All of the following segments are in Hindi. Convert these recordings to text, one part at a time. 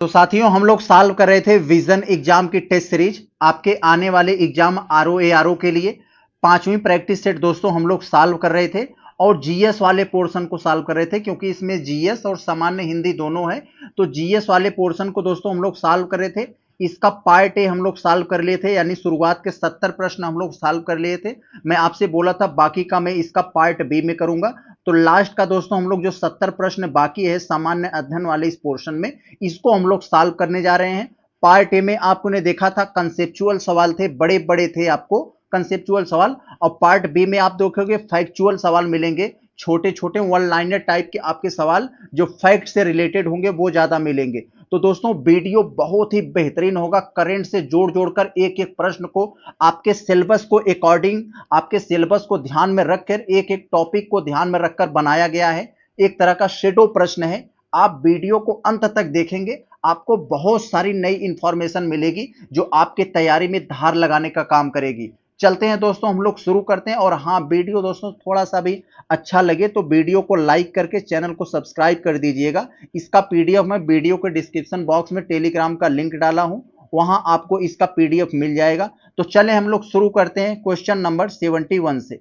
तो साथियों हम लोग सॉल्व कर रहे थे विजन एग्जाम की टेस्ट सीरीज आपके आने वाले एग्जाम आरओ के लिए। पांचवी प्रैक्टिस सेट दोस्तों हम लोग सॉल्व कर रहे थे और जीएस वाले पोर्शन को सॉल्व कर रहे थे, क्योंकि इसमें जीएस और सामान्य हिंदी दोनों है। तो जीएस वाले पोर्शन को दोस्तों हम लोग सॉल्व कर रहे थे। इसका पार्ट ए हम लोग सॉल्व कर लिए थे, यानी शुरुआत के 70 प्रश्न हम लोग सॉल्व कर लिए थे। मैं आपसे बोला था बाकी का मैं इसका पार्ट बी में करूंगा। तो लास्ट का दोस्तों हम लोग जो 70 प्रश्न बाकी है सामान्य अध्ययन वाले इस पोर्शन में, इसको हम लोग सॉल्व करने जा रहे हैं। पार्ट ए में आपने देखा था कंसेप्चुअल सवाल थे, बड़े बड़े थे आपको कंसेप्चुअल सवाल, और पार्ट बी में आप देखोगे फैक्चुअल सवाल मिलेंगे, छोटे छोटे वन लाइनर टाइप के आपके सवाल जो फैक्ट से रिलेटेड होंगे वो ज्यादा मिलेंगे। तो दोस्तों वीडियो बहुत ही बेहतरीन होगा, करंट से जोड़ जोड़कर एक एक प्रश्न को आपके सिलेबस को अकॉर्डिंग, आपके सिलेबस को ध्यान में रखकर, एक एक टॉपिक को ध्यान में रखकर बनाया गया है। एक तरह का शेडो प्रश्न है। आप वीडियो को अंत तक देखेंगे, आपको बहुत सारी नई इंफॉर्मेशन मिलेगी जो आपके तैयारी में धार लगाने का काम करेगी। चलते हैं दोस्तों, हम लोग शुरू करते हैं। और हाँ, वीडियो दोस्तों थोड़ा सा भी अच्छा लगे तो वीडियो को लाइक करके चैनल को सब्सक्राइब कर दीजिएगा। इसका पीडीएफ मैं वीडियो के डिस्क्रिप्शन बॉक्स में टेलीग्राम का लिंक डाला हूं, वहां आपको इसका पीडीएफ मिल जाएगा। तो चलें हम लोग शुरू करते हैं क्वेश्चन नंबर 71 से,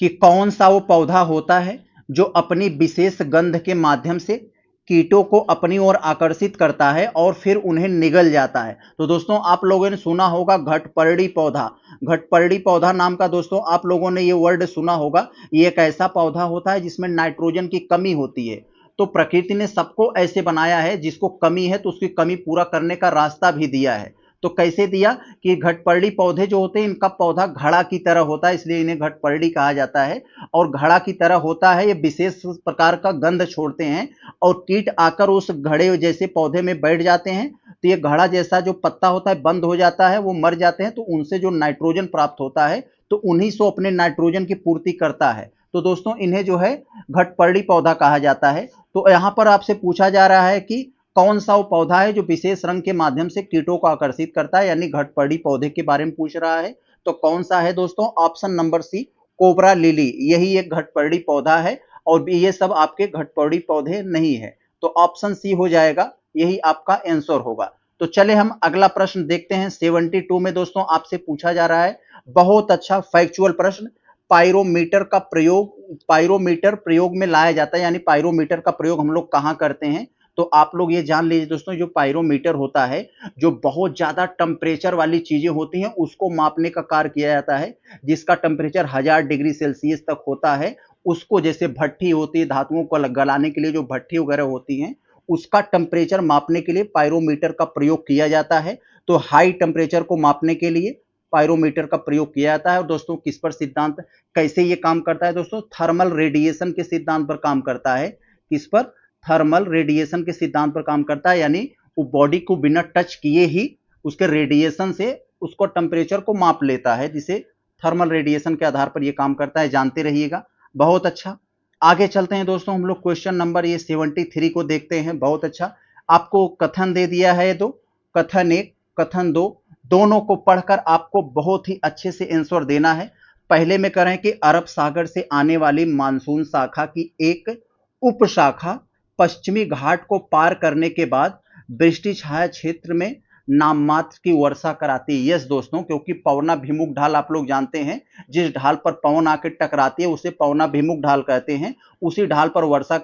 कि कौन सा वो पौधा होता है जो अपनी विशेष गंध के माध्यम से कीटों को अपनी ओर आकर्षित करता है और फिर उन्हें निगल जाता है। तो दोस्तों आप लोगों ने सुना होगा घटपर्णी पौधा। घटपर्णी पौधा नाम का दोस्तों आप लोगों ने ये वर्ड सुना होगा। ये एक ऐसा पौधा होता है जिसमें नाइट्रोजन की कमी होती है। तो प्रकृति ने सबको ऐसे बनाया है, जिसको कमी है तो उसकी कमी पूरा करने का रास्ता भी दिया है। तो कैसे दिया कि घटपर्णी पौधे जो होते हैं इनका पौधा घड़ा की तरह होता है, इसलिए इन्हें घटपर्णी कहा जाता है। और घड़ा की तरह होता है, ये विशेष प्रकार का गंध छोड़ते हैं और कीट आकर उस घड़े जैसे पौधे में बैठ जाते हैं। तो ये घड़ा जैसा जो पत्ता होता है बंद हो जाता है, वो मर जाते हैं। तो उनसे जो नाइट्रोजन प्राप्त होता है तो उन्हीं से अपने नाइट्रोजन की पूर्ति करता है। तो दोस्तों इन्हें जो है घटपर्णी पौधा कहा जाता है। तो यहां पर आपसे पूछा जा रहा है कि कौन सा वो पौधा है जो विशेष रंग के माध्यम से कीटों को आकर्षित करता है, यानी घटपर्णी पौधे के बारे में पूछ रहा है। तो कौन सा है दोस्तों? Option number C, cobra lily, यही एक घटपर्णी पौधा है। और ये सब आपके घटपर्णी पौधे नहीं है। तो ऑप्शन सी हो जाएगा, यही आपका आंसर होगा। तो चले हम अगला प्रश्न देखते हैं। 72 में दोस्तों आपसे पूछा जा रहा है बहुत अच्छा फैक्चुअल प्रश्न, पायरोमीटर का प्रयोग, पायरोमीटर प्रयोग में लाया जाता है, यानी पायरोमीटर का प्रयोग हम लोग कहां करते हैं। तो आप लोग ये जान लीजिए दोस्तों, जो पायरोमीटर होता है, जो बहुत ज्यादा टेम्परेचर वाली चीजें होती हैं उसको मापने का कार्य किया जाता है। जिसका टेम्परेचर 1000 डिग्री सेल्सियस तक होता है, उसको, जैसे भट्ठी होती है धातुओं को गलाने के लिए जो भट्ठी वगैरह होती हैं, उसका टेम्परेचर मापने के लिए पायरोमीटर का प्रयोग किया जाता है। तो हाई टेम्परेचर को मापने के लिए पायरोमीटर का प्रयोग किया जाता है। और दोस्तों किस पर सिद्धांत, कैसे ये काम करता है दोस्तों? थर्मल रेडिएशन के सिद्धांत पर काम करता है। किस पर? थर्मल रेडिएशन के सिद्धांत पर काम करता है, यानी वो बॉडी को बिना टच किए ही उसके रेडिएशन से उसको टेम्परेचर को माप लेता है, जिसे थर्मल रेडिएशन के आधार पर ये काम करता है। जानते रहिएगा। बहुत अच्छा, आगे चलते हैं दोस्तों। हम लोग क्वेश्चन नंबर ये 73 को देखते हैं। बहुत अच्छा, आपको कथन दे दिया है दो, कथन एक, कथन दो, दोनों को पढ़कर आपको बहुत ही अच्छे से आंसर देना है। पहले में करें कि अरब सागर से आने वाली मानसून शाखा की एक उपशाखा पश्चिमी घाट को पार करने के बाद वृष्टि छाया क्षेत्र में नाम मात्र की वर्षा कराती है। यस दोस्तों, क्योंकि पवनाभिमुख ढाल आप लोग जानते हैं, जिस ढाल पर पवन आकर टकराती है उसे पवनाभिमुख ढाल कहते हैं। उसी ढाल पर वर्षा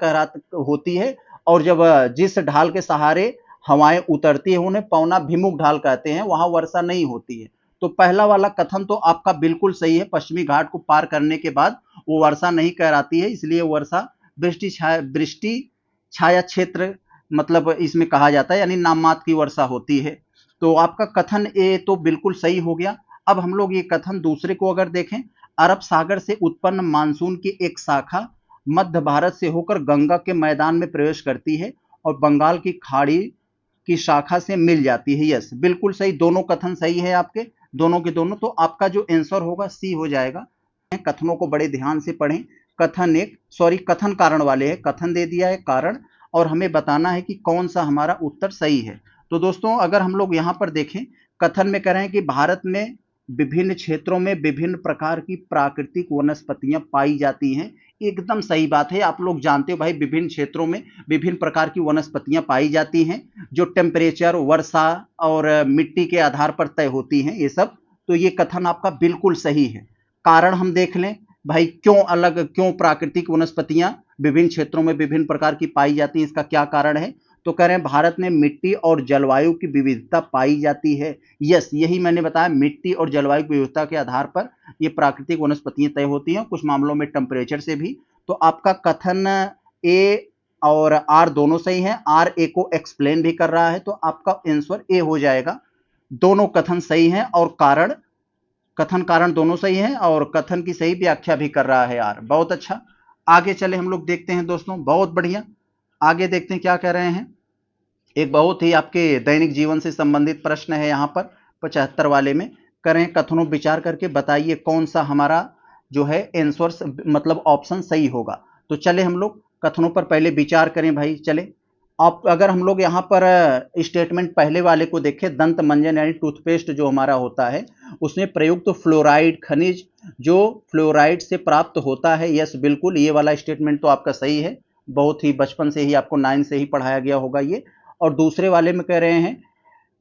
होती है। और जब जिस ढाल के सहारे हवाएं उतरती है उन्हें पवनाभिमुख ढाल कहते हैं, वहां वर्षा नहीं होती है। तो पहला वाला कथन तो आपका बिल्कुल सही है, पश्चिमी घाट को पार करने के बाद वो वर्षा नहीं कहलाती है, इसलिए वर्षा वृष्टि छाया क्षेत्र मतलब इसमें कहा जाता है, यानी नाम मात्र की वर्षा होती है। तो आपका कथन ए तो बिल्कुल सही हो गया। अब हम लोग ये कथन दूसरे को अगर देखें, अरब सागर से उत्पन्न मानसून की एक शाखा मध्य भारत से होकर गंगा के मैदान में प्रवेश करती है और बंगाल की खाड़ी की शाखा से मिल जाती है। यस, बिल्कुल सही, दोनों कथन सही है आपके, दोनों के दोनों। तो आपका जो आंसर होगा सी हो जाएगा। कथनों को बड़े ध्यान से पढ़ें। कथन एक, सॉरी कथन कारण वाले हैं, कथन दे दिया है कारण, और हमें बताना है कि कौन सा हमारा उत्तर सही है। तो दोस्तों अगर हम लोग यहां पर देखें, कथन में कह रहे हैं कि भारत में विभिन्न क्षेत्रों में विभिन्न प्रकार की प्राकृतिक वनस्पतियां पाई जाती हैं। एकदम सही बात है, आप लोग जानते हो भाई, विभिन्न क्षेत्रों में विभिन्न प्रकार की वनस्पतियां पाई जाती हैं जो टेम्परेचर, वर्षा और मिट्टी के आधार पर तय होती हैं ये सब। तो ये कथन आपका बिल्कुल सही है। कारण हम देख लें भाई, क्यों प्राकृतिक वनस्पतियां विभिन्न क्षेत्रों में विभिन्न प्रकार की पाई जाती हैं, इसका क्या कारण है? तो कह रहे हैं भारत में मिट्टी और जलवायु की विविधता पाई जाती है। यस, यही मैंने बताया, मिट्टी और जलवायु की विविधता के आधार पर ये प्राकृतिक वनस्पतियां तय होती हैं, कुछ मामलों में टेम्परेचर से भी। तो आपका कथन ए और आर दोनों सही है। आर ए को एक्सप्लेन भी कर रहा है, तो आपका आंसर ए हो जाएगा। दोनों कथन सही हैं और कथन कारण दोनों सही हैं और कथन की सही व्याख्या भी कर रहा है आर। बहुत अच्छा, आगे चले हम लोग देखते हैं दोस्तों। बहुत बढ़िया, आगे देखते हैं क्या कह रहे हैं। एक बहुत ही आपके दैनिक जीवन से संबंधित प्रश्न है यहाँ पर 75 वाले में। करें कथनों विचार करके बताइए कौन सा हमारा जो है आंसर मतलब ऑप्शन सही होगा। तो चले हम लोग कथनों पर पहले विचार करें भाई। चले, अब अगर हम लोग यहाँ पर स्टेटमेंट पहले वाले को देखें, दंत मंजन यानी टूथपेस्ट जो हमारा होता है उसमें प्रयुक्त तो फ्लोराइड खनिज जो फ्लोराइड से प्राप्त होता है। यस बिल्कुल, ये वाला स्टेटमेंट तो आपका सही है, बहुत ही बचपन से ही आपको 9 से ही पढ़ाया गया होगा ये। और दूसरे वाले में कह रहे हैं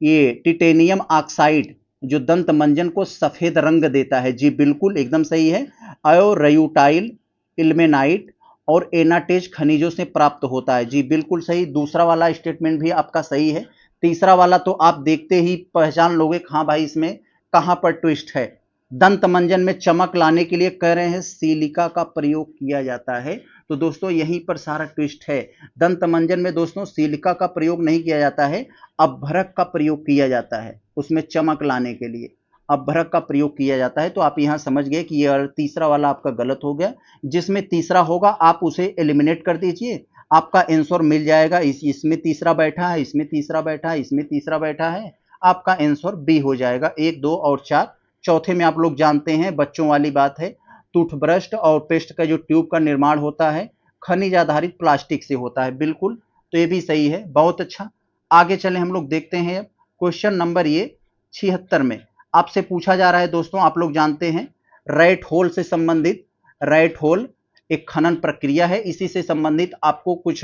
ये टिटेनियम ऑक्साइड जो दंत मंजन को सफेद रंग देता है। जी बिल्कुल एकदम सही है। अयोरयूटाइल, इल्मेनाइट और एनाटेज खनिजों से प्राप्त होता है। जी बिल्कुल सही, दूसरा वाला स्टेटमेंट भी आपका सही है। तीसरा वाला तो आप देखते ही पहचान लोगे, हाँ भाई इसमें कहां पर ट्विस्ट है। दंत मंजन में चमक लाने के लिए कह रहे हैं सिलिका का प्रयोग किया जाता है। तो दोस्तों यहीं पर सारा ट्विस्ट है। दंत मंजन में दोस्तों सिलिका का प्रयोग नहीं किया जाता है, अभ्रक का प्रयोग किया जाता है उसमें चमक लाने के लिए, अभ्रक का प्रयोग किया जाता है। तो आप यहां समझ गए कि यह तीसरा वाला आपका गलत हो गया। जिसमें तीसरा होगा आप उसे एलिमिनेट कर दीजिए, आपका आंसर मिल जाएगा। इसमें तीसरा बैठा है, इसमें तीसरा बैठा है, इसमें तीसरा बैठा है, आपका आंसर बी हो जाएगा। 1, 2 और 4। चौथे में आप लोग जानते हैं बच्चों वाली बात है, टूथब्रश और पेस्ट का जो ट्यूब का निर्माण होता है खनिज आधारित प्लास्टिक से होता है। बिल्कुल, तो ये भी सही है। बहुत अच्छा, आगे चले हम लोग देखते हैं क्वेश्चन नंबर ये 76 में आपसे पूछा जा रहा है दोस्तों, आप लोग जानते हैं रैट होल से संबंधित। रैट होल एक खनन प्रक्रिया है, इसी से संबंधित आपको कुछ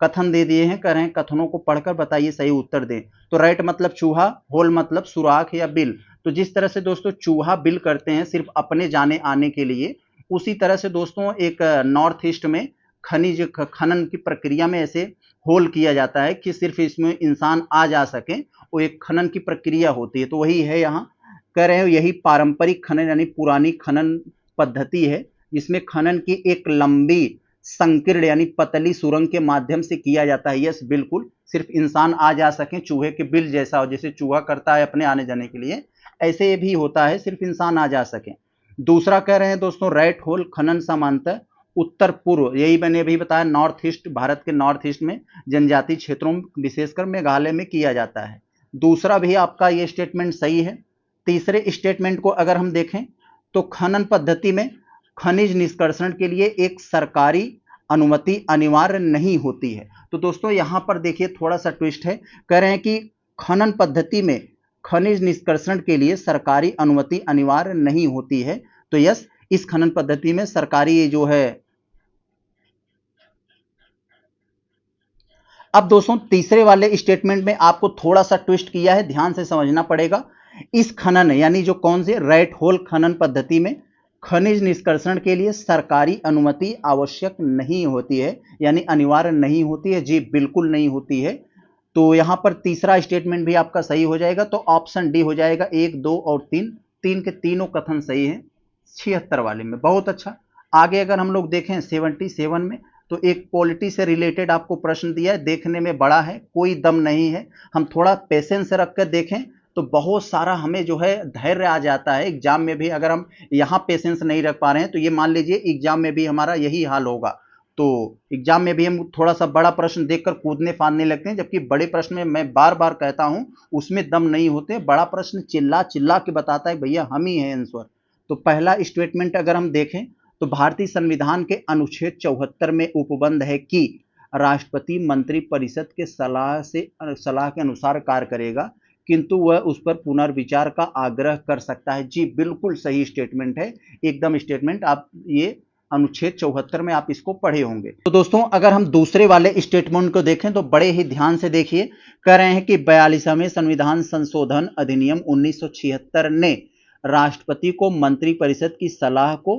कथन दे दिए हैं, कह रहे हैं कथनों को पढ़कर बताइए सही उत्तर दें। तो रैट मतलब चूहा, होल मतलब सुराख या बिल। तो जिस तरह से दोस्तों चूहा बिल करते हैं सिर्फ अपने जाने आने के लिए, उसी तरह से दोस्तों एक नॉर्थ ईस्ट में खनिज खनन की प्रक्रिया में ऐसे होल किया जाता है कि सिर्फ इसमें इंसान आ जा सके, वो एक खनन की प्रक्रिया होती है। तो वही है यहाँ कह रहे हो, यही पारंपरिक खनन यानी पुरानी खनन पद्धति है जिसमें खनन की एक लंबी संकीर्ण यानी पतली सुरंग के माध्यम से किया जाता है। यस बिल्कुल, सिर्फ इंसान आ जा सके, चूहे के बिल जैसा हो, जैसे चूहा करता है अपने आने जाने के लिए, ऐसे ये भी होता है, सिर्फ इंसान आ जा सके। दूसरा कह रहे हैं दोस्तों रैट होल खनन सामान्यतः उत्तर पूर्व, यही मैंने अभी बताया, नॉर्थ ईस्ट, भारत के नॉर्थ ईस्ट में जनजातीय क्षेत्रों में विशेषकर मेघालय में किया जाता है। दूसरा भी आपका ये स्टेटमेंट सही है। तीसरे स्टेटमेंट को अगर हम देखें तो खनन पद्धति में खनिज निष्कर्षण के लिए एक सरकारी अनुमति अनिवार्य नहीं होती है। तो दोस्तों यहां पर देखिए थोड़ा सा ट्विस्ट है, कह रहे हैं कि खनन पद्धति में खनिज निष्कर्षण के लिए सरकारी अनुमति अनिवार्य नहीं होती है। तो यस, इस खनन पद्धति में सरकारी जो है। अब दोस्तों तीसरे वाले स्टेटमेंट में आपको थोड़ा सा ट्विस्ट किया है, ध्यान से समझना पड़ेगा। इस खनन यानी जो कौन से रैट होल खनन पद्धति में खनिज निष्कर्षण के लिए सरकारी अनुमति आवश्यक नहीं होती है, यानी अनिवार्य नहीं होती है। जी बिल्कुल नहीं होती है। तो यहां पर तीसरा स्टेटमेंट भी आपका सही हो जाएगा। तो ऑप्शन डी हो जाएगा, 1, 2 और 3, तीन के तीनों कथन सही है 76 वाले में। बहुत अच्छा, आगे अगर हम लोग देखें 77 में, तो एक पॉलिटी से रिलेटेड आपको प्रश्न दिया है, देखने में बड़ा है, कोई दम नहीं है, हम थोड़ा पेशेंस रखकर देखें तो बहुत सारा हमें जो है धैर्य आ जाता है एग्जाम में भी। अगर हम यहाँ पेशेंस नहीं रख पा रहे हैं तो ये मान लीजिए एग्जाम में भी हमारा यही हाल होगा। तो एग्जाम में भी हम थोड़ा सा बड़ा प्रश्न देखकर कूदने फांदने लगते हैं, जबकि बड़े प्रश्न में मैं बार बार कहता हूं उसमें दम नहीं होते। बड़ा प्रश्न चिल्ला चिल्ला के बताता है भैया हम ही हैं आंसर। तो पहला स्टेटमेंट अगर हम देखें तो भारतीय संविधान के अनुच्छेद 74 में उपबंध है कि राष्ट्रपति मंत्रिपरिषद के सलाह के अनुसार कार्य करेगा। किंतु वह उस पर पुनर्विचार का आग्रह कर सकता है। जी बिल्कुल सही स्टेटमेंट है, एकदम स्टेटमेंट। आप ये अनुच्छेद 74 में आप इसको पढ़े होंगे। तो दोस्तों अगर हम दूसरे वाले स्टेटमेंट को देखें तो बड़े ही ध्यान से देखिए। कह रहे हैं कि 42वें संविधान संशोधन अधिनियम 1976 ने राष्ट्रपति को मंत्रिपरिषद की सलाह को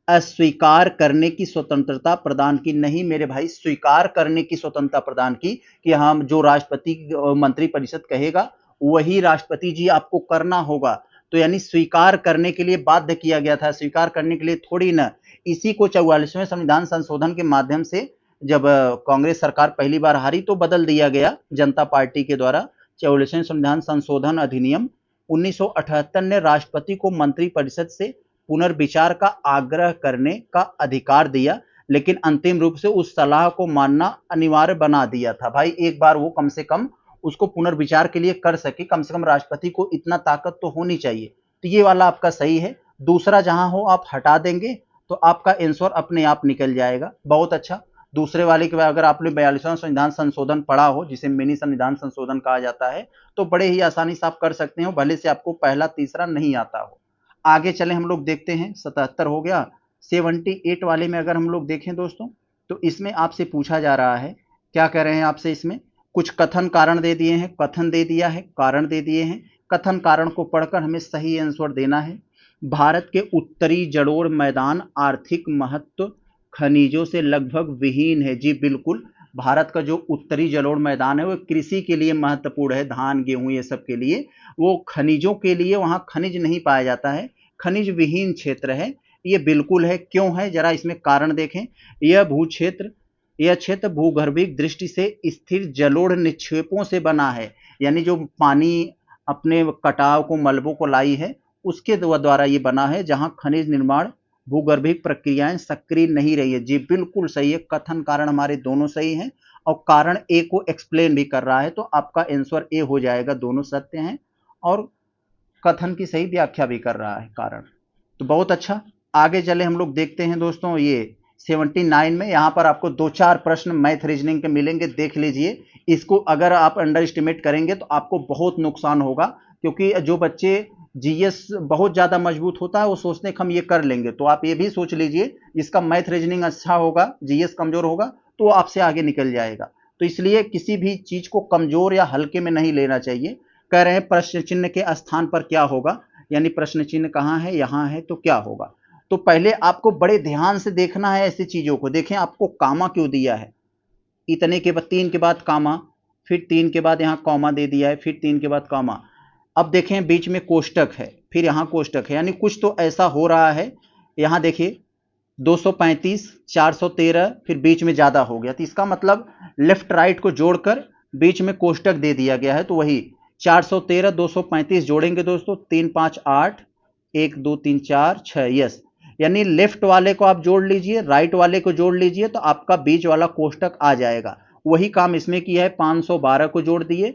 अस्वीकार करने की स्वतंत्रता प्रदान की। नहीं मेरे भाई, स्वीकार करने की स्वतंत्रता प्रदान की कि हम जो राष्ट्रपति मंत्रिपरिषद कहेगा वही राष्ट्रपति जी आपको करना होगा। तो यानी स्वीकार करने के लिए बाध्य किया गया था, स्वीकार करने के लिए थोड़ी ना। इसी को 44वें संविधान संशोधन के माध्यम से जब कांग्रेस सरकार पहली बार हारी तो बदल दिया गया जनता पार्टी के द्वारा। 44वें संविधान संशोधन अधिनियम 1978 ने राष्ट्रपति को मंत्रिपरिषद से पुनर्विचार का आग्रह करने का अधिकार दिया, लेकिन अंतिम रूप से उस सलाह को मानना अनिवार्य बना दिया था। भाई एक बार वो कम से कम उसको पुनर्विचार के लिए कर सके, कम से कम राष्ट्रपति को इतना ताकत तो होनी चाहिए। तो ये वाला आपका सही है। दूसरा जहां हो आप हटा देंगे तो आपका आंसर अपने आप निकल जाएगा। बहुत अच्छा। दूसरे वाले के बाद अगर आपने 42वां संविधान संशोधन पढ़ा हो, जिसे मिनी संविधान संशोधन कहा जाता है, तो बड़े ही आसानी से आप कर सकते हो, भले से आपको पहला तीसरा नहीं आता हो। आगे चले हम लोग देखते हैं। 77 हो गया। 78 वाले में अगर हम लोग देखें दोस्तों तो इसमें आपसे पूछा जा रहा है, क्या कह रहे हैं आपसे, इसमें कुछ कथन कारण दे दिए हैं, कथन दे दिया है, कारण दे दिए हैं। कथन कारण को पढ़कर हमें सही आंसर देना है। भारत के उत्तरी जलोढ़ मैदान आर्थिक महत्व खनिजों से लगभग विहीन है। जी बिल्कुल, भारत का जो उत्तरी जलोढ़ मैदान है वो कृषि के लिए महत्वपूर्ण है, धान गेहूं ये सब के लिए। वो खनिजों के लिए वहां खनिज नहीं पाया जाता है, खनिज विहीन क्षेत्र है। ये बिल्कुल है। क्यों है, जरा इसमें कारण देखें। यह क्षेत्र भूगर्भिक दृष्टि से स्थिर जलोढ़ निक्षेपों से बना है। यानी जो पानी अपने कटाव को, मलबों को लाई है, उसके द्वारा ये बना है, जहां खनिज निर्माण भूगर्भिक प्रक्रियाएं सक्रिय नहीं रही है। जी बिल्कुल सही है। कथन कारण हमारे दोनों सही हैं और कारण ए को एक्सप्लेन भी कर रहा है, तो आपका आंसर ए हो जाएगा। दोनों सत्य हैं और कथन की सही व्याख्या भी कर रहा है कारण। तो बहुत अच्छा। आगे चले हम लोग देखते हैं दोस्तों, ये 79 में यहाँ पर आपको 2-4 प्रश्न मैथ रीजनिंग के मिलेंगे, देख लीजिए। इसको अगर आप अंडर एस्टिमेट करेंगे तो आपको बहुत नुकसान होगा, क्योंकि जो बच्चे जीएस बहुत ज्यादा मजबूत होता है वो सोचते हैं कि हम ये कर लेंगे। तो आप ये भी सोच लीजिए, जिसका मैथ रीजनिंग अच्छा होगा, जीएस कमजोर होगा, तो वो आपसे आगे निकल जाएगा। तो इसलिए किसी भी चीज को कमजोर या हल्के में नहीं लेना चाहिए। कह रहे हैं प्रश्न चिन्ह के स्थान पर क्या होगा, यानी प्रश्न चिन्ह कहाँ है, यहाँ है, तो क्या होगा। तो पहले आपको बड़े ध्यान से देखना है ऐसी चीजों को। देखें आपको कामा क्यों दिया है, इतने के बाद 3 के बाद कामा, फिर 3 के बाद यहाँ कॉमा दे दिया है, फिर 3 के बाद कामा। अब देखें बीच में कोष्टक है, फिर यहाँ कोष्टक है, यानी कुछ तो ऐसा हो रहा है। यहाँ देखिए 235, 413, फिर बीच में ज्यादा हो गया, तो इसका मतलब लेफ्ट राइट को जोड़कर बीच में कोष्टक दे दिया गया है। तो वही 413 235 जोड़ेंगे दोस्तों, 3 5 8, 1 2 3 4 6, यस। यानी लेफ्ट वाले को आप जोड़ लीजिए, राइट वाले को जोड़ लीजिए, तो आपका बीच वाला कोष्टक आ जाएगा। वही काम इसमें किया है। 512 को जोड़ दिए,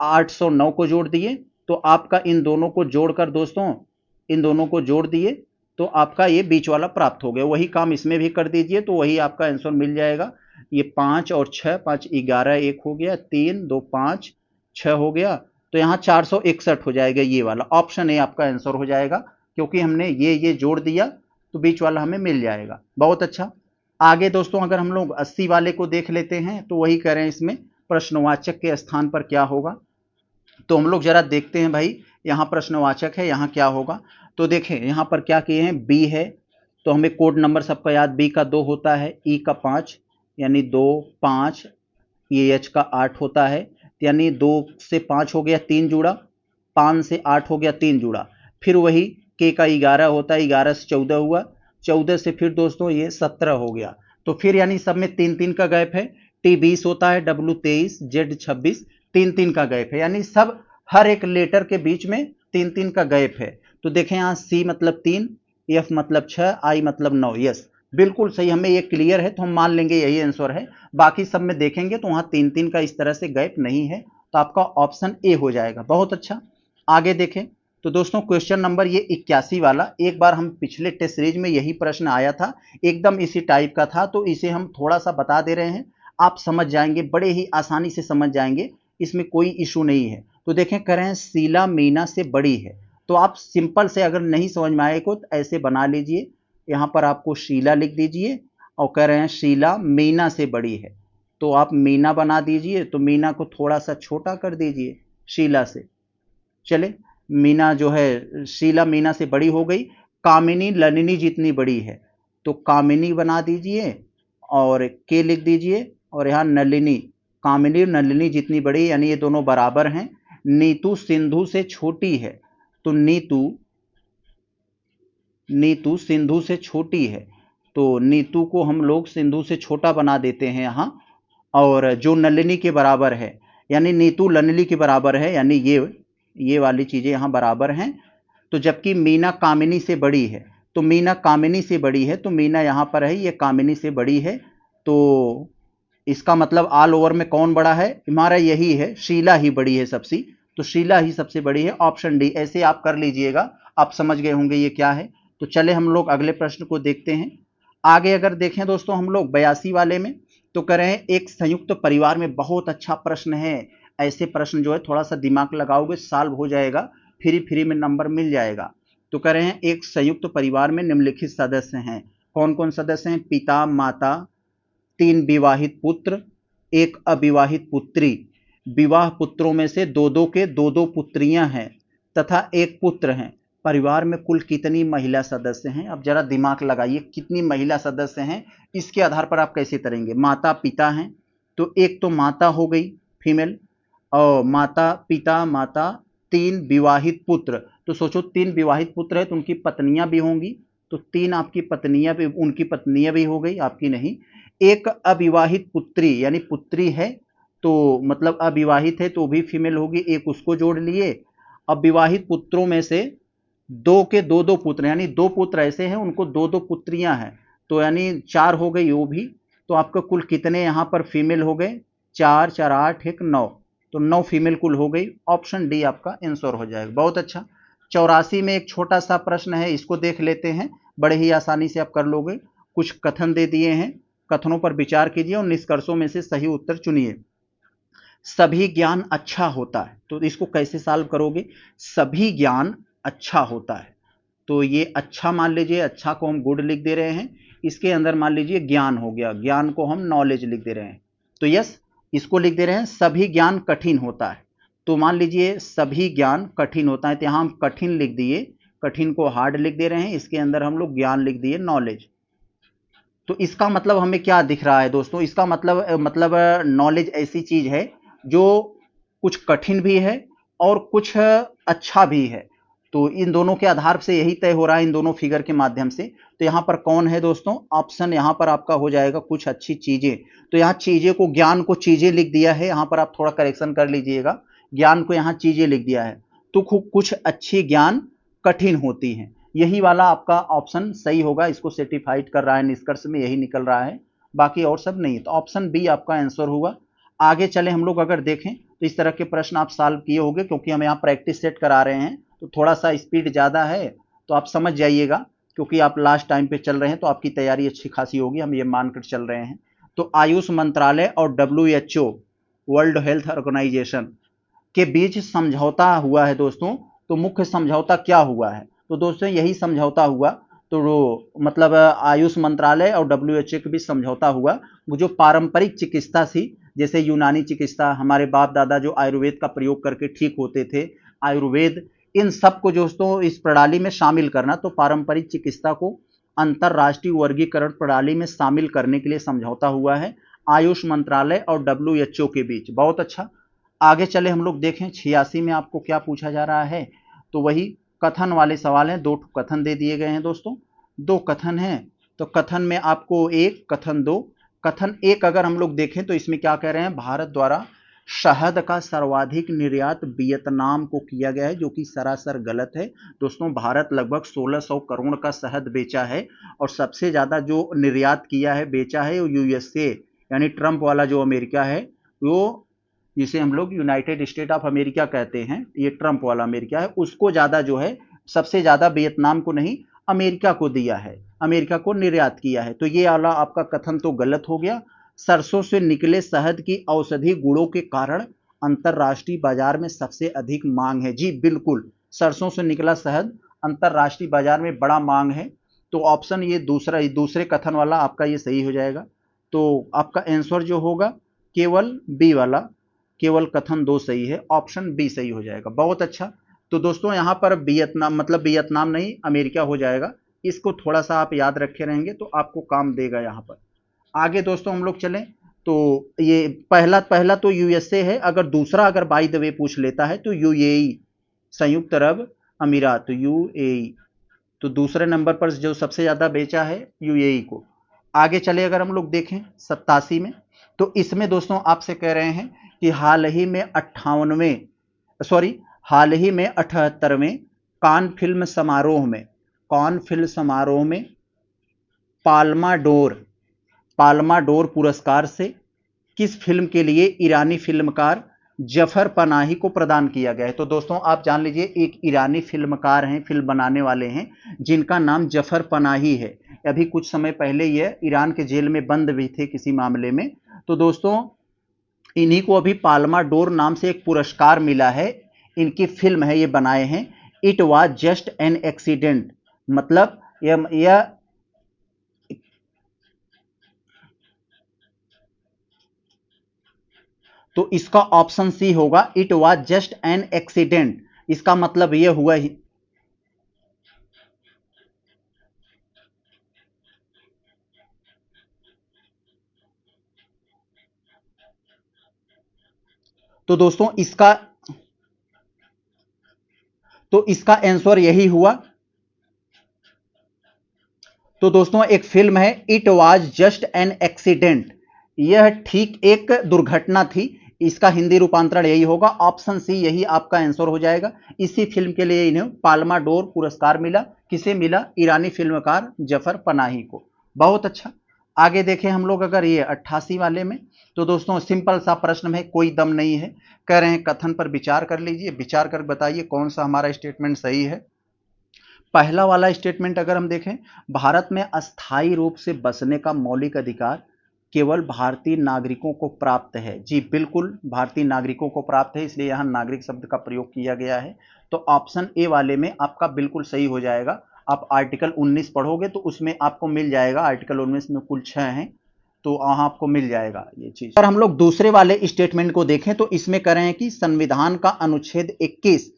809 को जोड़ दिए, तो आपका इन दोनों को जोड़कर दोस्तों, इन दोनों को जोड़ दिए तो आपका ये बीच वाला प्राप्त हो गया। वही काम इसमें भी कर दीजिए, तो वही आपका आंसर मिल जाएगा। ये 5 और 6, 5 11, 1 हो गया, 3 2 5 6 हो गया, तो यहाँ 461 हो जाएगा। ये वाला ऑप्शन ए आपका आंसर हो जाएगा, क्योंकि हमने ये जोड़ दिया तो बीच वाला हमें मिल जाएगा। बहुत अच्छा। आगे दोस्तों अगर हम लोग 80 वाले को देख लेते हैं, तो वही कह रहे हैं इसमें प्रश्नवाचक के स्थान पर क्या होगा। तो हम लोग जरा देखते हैं भाई, यहाँ प्रश्नवाचक है, यहाँ क्या होगा। तो देखें यहाँ पर क्या किए हैं, बी है, तो हमें कोड नंबर सबका याद, बी का 2 होता है, ई का 5, यानी 2 5, ये एच का 8 होता है, यानी 2 से 5 हो गया 3 जुड़ा, 5 से 8 हो गया 3 जुड़ा, फिर वही के का 11 होता है, 11 से 14 हुआ, 14 से फिर दोस्तों ये 17 हो गया। तो फिर यानी सब में 3-3 का गैप है। टी 20 होता है, डब्ल्यू 23, जेड 26, 3-3 का गैप है, यानी सब हर एक लेटर के बीच में 3-3 का गैप है। तो देखें यहाँ सी मतलब 3, एफ मतलब 6, आई मतलब 9, यस बिल्कुल सही। हमें ये क्लियर है तो हम मान लेंगे यही आंसर है। बाकी सब में देखेंगे तो वहां 3-3 का इस तरह से गैप नहीं है, तो आपका ऑप्शन ए हो जाएगा। बहुत अच्छा। आगे देखें तो दोस्तों क्वेश्चन नंबर ये 81 वाला, एक बार हम पिछले टेस्ट सीरीज में यही प्रश्न आया था, एकदम इसी टाइप का था, तो इसे हम थोड़ा सा बता दे रहे हैं, आप समझ जाएंगे, बड़े ही आसानी से समझ जाएंगे। इसमें कोई इशू नहीं है। तो देखें कह रहे हैं शीला मीना से बड़ी है, तो आप सिंपल से अगर नहीं समझ में आए को तो ऐसे बना लीजिए, यहाँ पर आपको शीला लिख दीजिए और कह रहे हैं शीला मीना से बड़ी है, तो आप मीना बना दीजिए, तो मीना को थोड़ा सा छोटा कर दीजिए शीला से। चले, मीना जो है शीला मीना से बड़ी हो गई। कामिनी ललिनी जितनी बड़ी है तो कामिनी बना दीजिए और के लिख दीजिए, और यहाँ नलिनी, कामिनी नलिनी जितनी बड़ी, यानी ये दोनों बराबर हैं। नीतू सिंधु से छोटी है, तो नीतू सिंधु से छोटी है, तो नीतू को हम लोग सिंधु से छोटा बना देते हैं यहाँ। और जो नलिनी के बराबर है, यानी नीतू नलिनी के बराबर है, यानी ये वाली चीजें यहाँ बराबर हैं। तो जबकि मीना कामिनी से बड़ी है, तो मीना कामिनी से बड़ी है, तो मीना यहाँ पर है, ये कामिनी से बड़ी है। तो इसका मतलब ऑल ओवर में कौन बड़ा है, हमारा यही है, शीला ही बड़ी है सबसे, तो शीला ही सबसे बड़ी है, ऑप्शन डी। ऐसे आप कर लीजिएगा, आप समझ गए होंगे ये क्या है। तो चले हम लोग अगले प्रश्न को देखते हैं। आगे अगर देखें दोस्तों हम लोग 82 वाले में, तो कह रहे हैं एक संयुक्त परिवार में, बहुत अच्छा प्रश्न है। ऐसे प्रश्न जो है थोड़ा सा दिमाग लगाओगे सॉल्व हो जाएगा, फ्री में नंबर मिल जाएगा। तो कह रहे हैं एक संयुक्त परिवार में निम्नलिखित सदस्य हैं, कौन कौन सदस्य हैं, पिता माता, 3 विवाहित पुत्र, 1 अविवाहित पुत्री, विवाह पुत्रों में से दो दो पुत्रियां हैं तथा 1 पुत्र हैं। परिवार में कुल कितनी महिला सदस्य हैं, अब जरा दिमाग लगाइए, कितनी महिला सदस्य हैं, इसके आधार पर आप कैसे करेंगे। माता पिता हैं, तो एक तो माता हो गई फीमेल, और माता पिता माता, 3 विवाहित पुत्र, तो सोचो 3 विवाहित पुत्र है तो उनकी पत्नियां भी होंगी, तो 3 आपकी पत्नियां भी, उनकी पत्नियां भी हो गई, आपकी नहीं। 1 अविवाहित पुत्री, यानी पुत्री है, तो मतलब अविवाहित है तो भी फीमेल होगी, एक उसको जोड़ लिए। अब विवाहित पुत्रों में से 2 के दो पुत्र, यानी 2 पुत्र ऐसे हैं उनको 2 पुत्रियां हैं, तो यानी 4 हो गई वो भी। तो आपको कुल कितने यहाँ पर फीमेल हो गए, 4 4 8 1 9, तो 9 फीमेल कुल हो गई। ऑप्शन डी आपका आंसर हो जाएगा। बहुत अच्छा। 84 में एक छोटा सा प्रश्न है, इसको देख लेते हैं, बड़े ही आसानी से आप कर लोगे। कुछ कथन दे दिए हैं, कथनों पर विचार कीजिए और निष्कर्षों में से सही उत्तर चुनिए। सभी ज्ञान अच्छा होता है, तो इसको कैसे सॉल्व करोगे, सभी ज्ञान अच्छा होता है, तो ये अच्छा मान लीजिए, अच्छा को हम गुड लिख दे रहे हैं, इसके अंदर मान लीजिए ज्ञान हो गया, ज्ञान को हम नॉलेज लिख दे रहे हैं, तो यस इसको लिख दे रहे हैं। सभी ज्ञान कठिन होता है, तो मान लीजिए सभी ज्ञान कठिन होता है, तो यहां हम कठिन लिख दिए, कठिन को हार्ड लिख दे रहे हैं, इसके अंदर हम लोग ज्ञान लिख दिए नॉलेज। तो इसका मतलब हमें क्या दिख रहा है दोस्तों, इसका मतलब नॉलेज ऐसी चीज है जो कुछ कठिन भी है और कुछ अच्छा भी है, तो इन दोनों के आधार से यही तय हो रहा है, इन दोनों फिगर के माध्यम से। तो यहां पर कौन है दोस्तों, ऑप्शन यहां पर आपका हो जाएगा कुछ अच्छी चीजें, तो यहां चीजें को, ज्ञान को चीजें लिख दिया है, यहां पर आप थोड़ा करेक्शन कर लीजिएगा, ज्ञान को यहां चीजें लिख दिया है, तो कुछ अच्छी ज्ञान कठिन होती हैं, यही वाला आपका ऑप्शन सही होगा, इसको सर्टिफाइड कर रहा है, निष्कर्ष में यही निकल रहा है, बाकी और सब नहीं, तो ऑप्शन बी आपका आंसर होगा। आगे चले हम लोग अगर देखें तो इस तरह के प्रश्न आप सॉल्व किए होंगे, क्योंकि हम यहाँ प्रैक्टिस सेट करा रहे हैं, तो थोड़ा सा स्पीड ज़्यादा है, तो आप समझ जाइएगा, क्योंकि आप लास्ट टाइम पे चल रहे हैं तो आपकी तैयारी अच्छी खासी होगी, हम ये मानकर चल रहे हैं। तो आयुष मंत्रालय और WHO, वर्ल्ड हेल्थ ऑर्गेनाइजेशन के बीच समझौता हुआ है दोस्तों, तो मुख्य समझौता क्या हुआ है, तो दोस्तों यही समझौता हुआ, तो मतलब आयुष मंत्रालय और WHO के बीच समझौता हुआ, वो जो पारंपरिक चिकित्सा थी, जैसे यूनानी चिकित्सा, हमारे बाप दादा जो आयुर्वेद का प्रयोग करके ठीक होते थे, आयुर्वेद, इन सब को दोस्तों इस प्रणाली में शामिल करना, तो पारंपरिक चिकित्सा को अंतरराष्ट्रीय वर्गीकरण प्रणाली में शामिल करने के लिए समझौता हुआ है आयुष मंत्रालय और WHO के बीच। बहुत अच्छा। आगे चले हम लोग देखें 86 में आपको क्या पूछा जा रहा है, तो वही कथन वाले सवाल हैं, 2 कथन दे दिए गए हैं दोस्तों, 2 कथन हैं, तो कथन में आपको 1 कथन 2, कथन 1 अगर हम लोग देखें तो इसमें क्या कह रहे हैं, भारत द्वारा शहद का सर्वाधिक निर्यात वियतनाम को किया गया है, जो कि सरासर गलत है दोस्तों। भारत लगभग 1600 करोड़ का शहद बेचा है, और सबसे ज्यादा जो निर्यात किया है, बेचा है, वो USA, यानी ट्रंप वाला जो अमेरिका है, वो जिसे हम लोग यूनाइटेड स्टेट ऑफ अमेरिका कहते हैं, ये ट्रंप वाला अमेरिका है, उसको ज्यादा जो है, सबसे ज्यादा वियतनाम को नहीं अमेरिका को दिया है, अमेरिका को निर्यात किया है, तो ये वाला आपका कथन तो गलत हो गया। सरसों से निकले शहद की औषधि गुणों के कारण अंतरराष्ट्रीय बाजार में सबसे अधिक मांग है। जी बिल्कुल, सरसों से निकला शहद अंतरराष्ट्रीय बाजार में बड़ा मांग है। तो ऑप्शन ये दूसरे कथन वाला आपका ये सही हो जाएगा। तो आपका आंसर जो होगा केवल बी वाला, केवल कथन 2 सही है, ऑप्शन बी सही हो जाएगा। बहुत अच्छा। तो दोस्तों यहाँ पर वियतनाम, मतलब वियतनाम नहीं, अमेरिका हो जाएगा। इसको थोड़ा सा आप याद रखे रहेंगे तो आपको काम देगा यहाँ पर। आगे दोस्तों हम लोग चलें तो ये पहला पहला तो यूएसए है, अगर दूसरा अगर बाय द वे पूछ लेता है तो यूएई, संयुक्त अरब अमीरात, यूएई। तो दूसरे नंबर पर जो सबसे ज्यादा बेचा है यूएई को। आगे चले अगर हम लोग देखें 87 में, तो इसमें दोस्तों आपसे कह रहे हैं कि हाल ही में 78वें कान फिल्म समारोह में पाल्मा डोर पुरस्कार से किस फिल्म के लिए ईरानी फिल्मकार जफर पनाही को प्रदान किया गया है। तो दोस्तों आप जान लीजिए, एक ईरानी फिल्मकार हैं, फिल्म बनाने वाले हैं, जिनका नाम जफर पनाही है। अभी कुछ समय पहले यह ईरान के जेल में बंद भी थे किसी मामले में। तो दोस्तों इन्हीं को अभी पाल्मा डोर नाम से एक पुरस्कार मिला है। इनकी फिल्म है, ये बनाए हैं it was just an accident, मतलब यह तो इसका ऑप्शन सी होगा, it was just an accident. इसका मतलब यह हुआ ही। तो दोस्तों इसका आंसर यही हुआ। तो दोस्तों एक फिल्म है it was just an accident, यह ठीक एक दुर्घटना थी। इसका हिंदी रूपांतरण यही होगा, ऑप्शन सी यही आपका आंसर हो जाएगा। इसी फिल्म के लिए इन्हें पाल्मा डोर पुरस्कार मिला। किसे मिला? ईरानी फिल्मकार जफर पनाही को। बहुत अच्छा। आगे देखें हम लोग अगर ये 88 वाले में, तो दोस्तों सिंपल सा प्रश्न है, कोई दम नहीं है। कह रहे हैं कथन पर विचार कर लीजिए, विचार कर बताइए कौन सा हमारा स्टेटमेंट सही है। पहला वाला स्टेटमेंट अगर हम देखें, भारत में अस्थायी रूप से बसने का मौलिक अधिकार केवल भारतीय नागरिकों को प्राप्त है। जी बिल्कुल, भारतीय नागरिकों को प्राप्त है, इसलिए यहां नागरिक शब्द का प्रयोग किया गया है। तो ऑप्शन ए वाले में आपका बिल्कुल सही हो जाएगा। आप आर्टिकल 19 पढ़ोगे तो उसमें आपको मिल जाएगा, आर्टिकल 19 में कुल 6 हैं, तो वहां आपको मिल जाएगा ये चीज। अगर हम लोग दूसरे वाले स्टेटमेंट को देखें तो इसमें कह रहे हैं कि संविधान का अनुच्छेद 21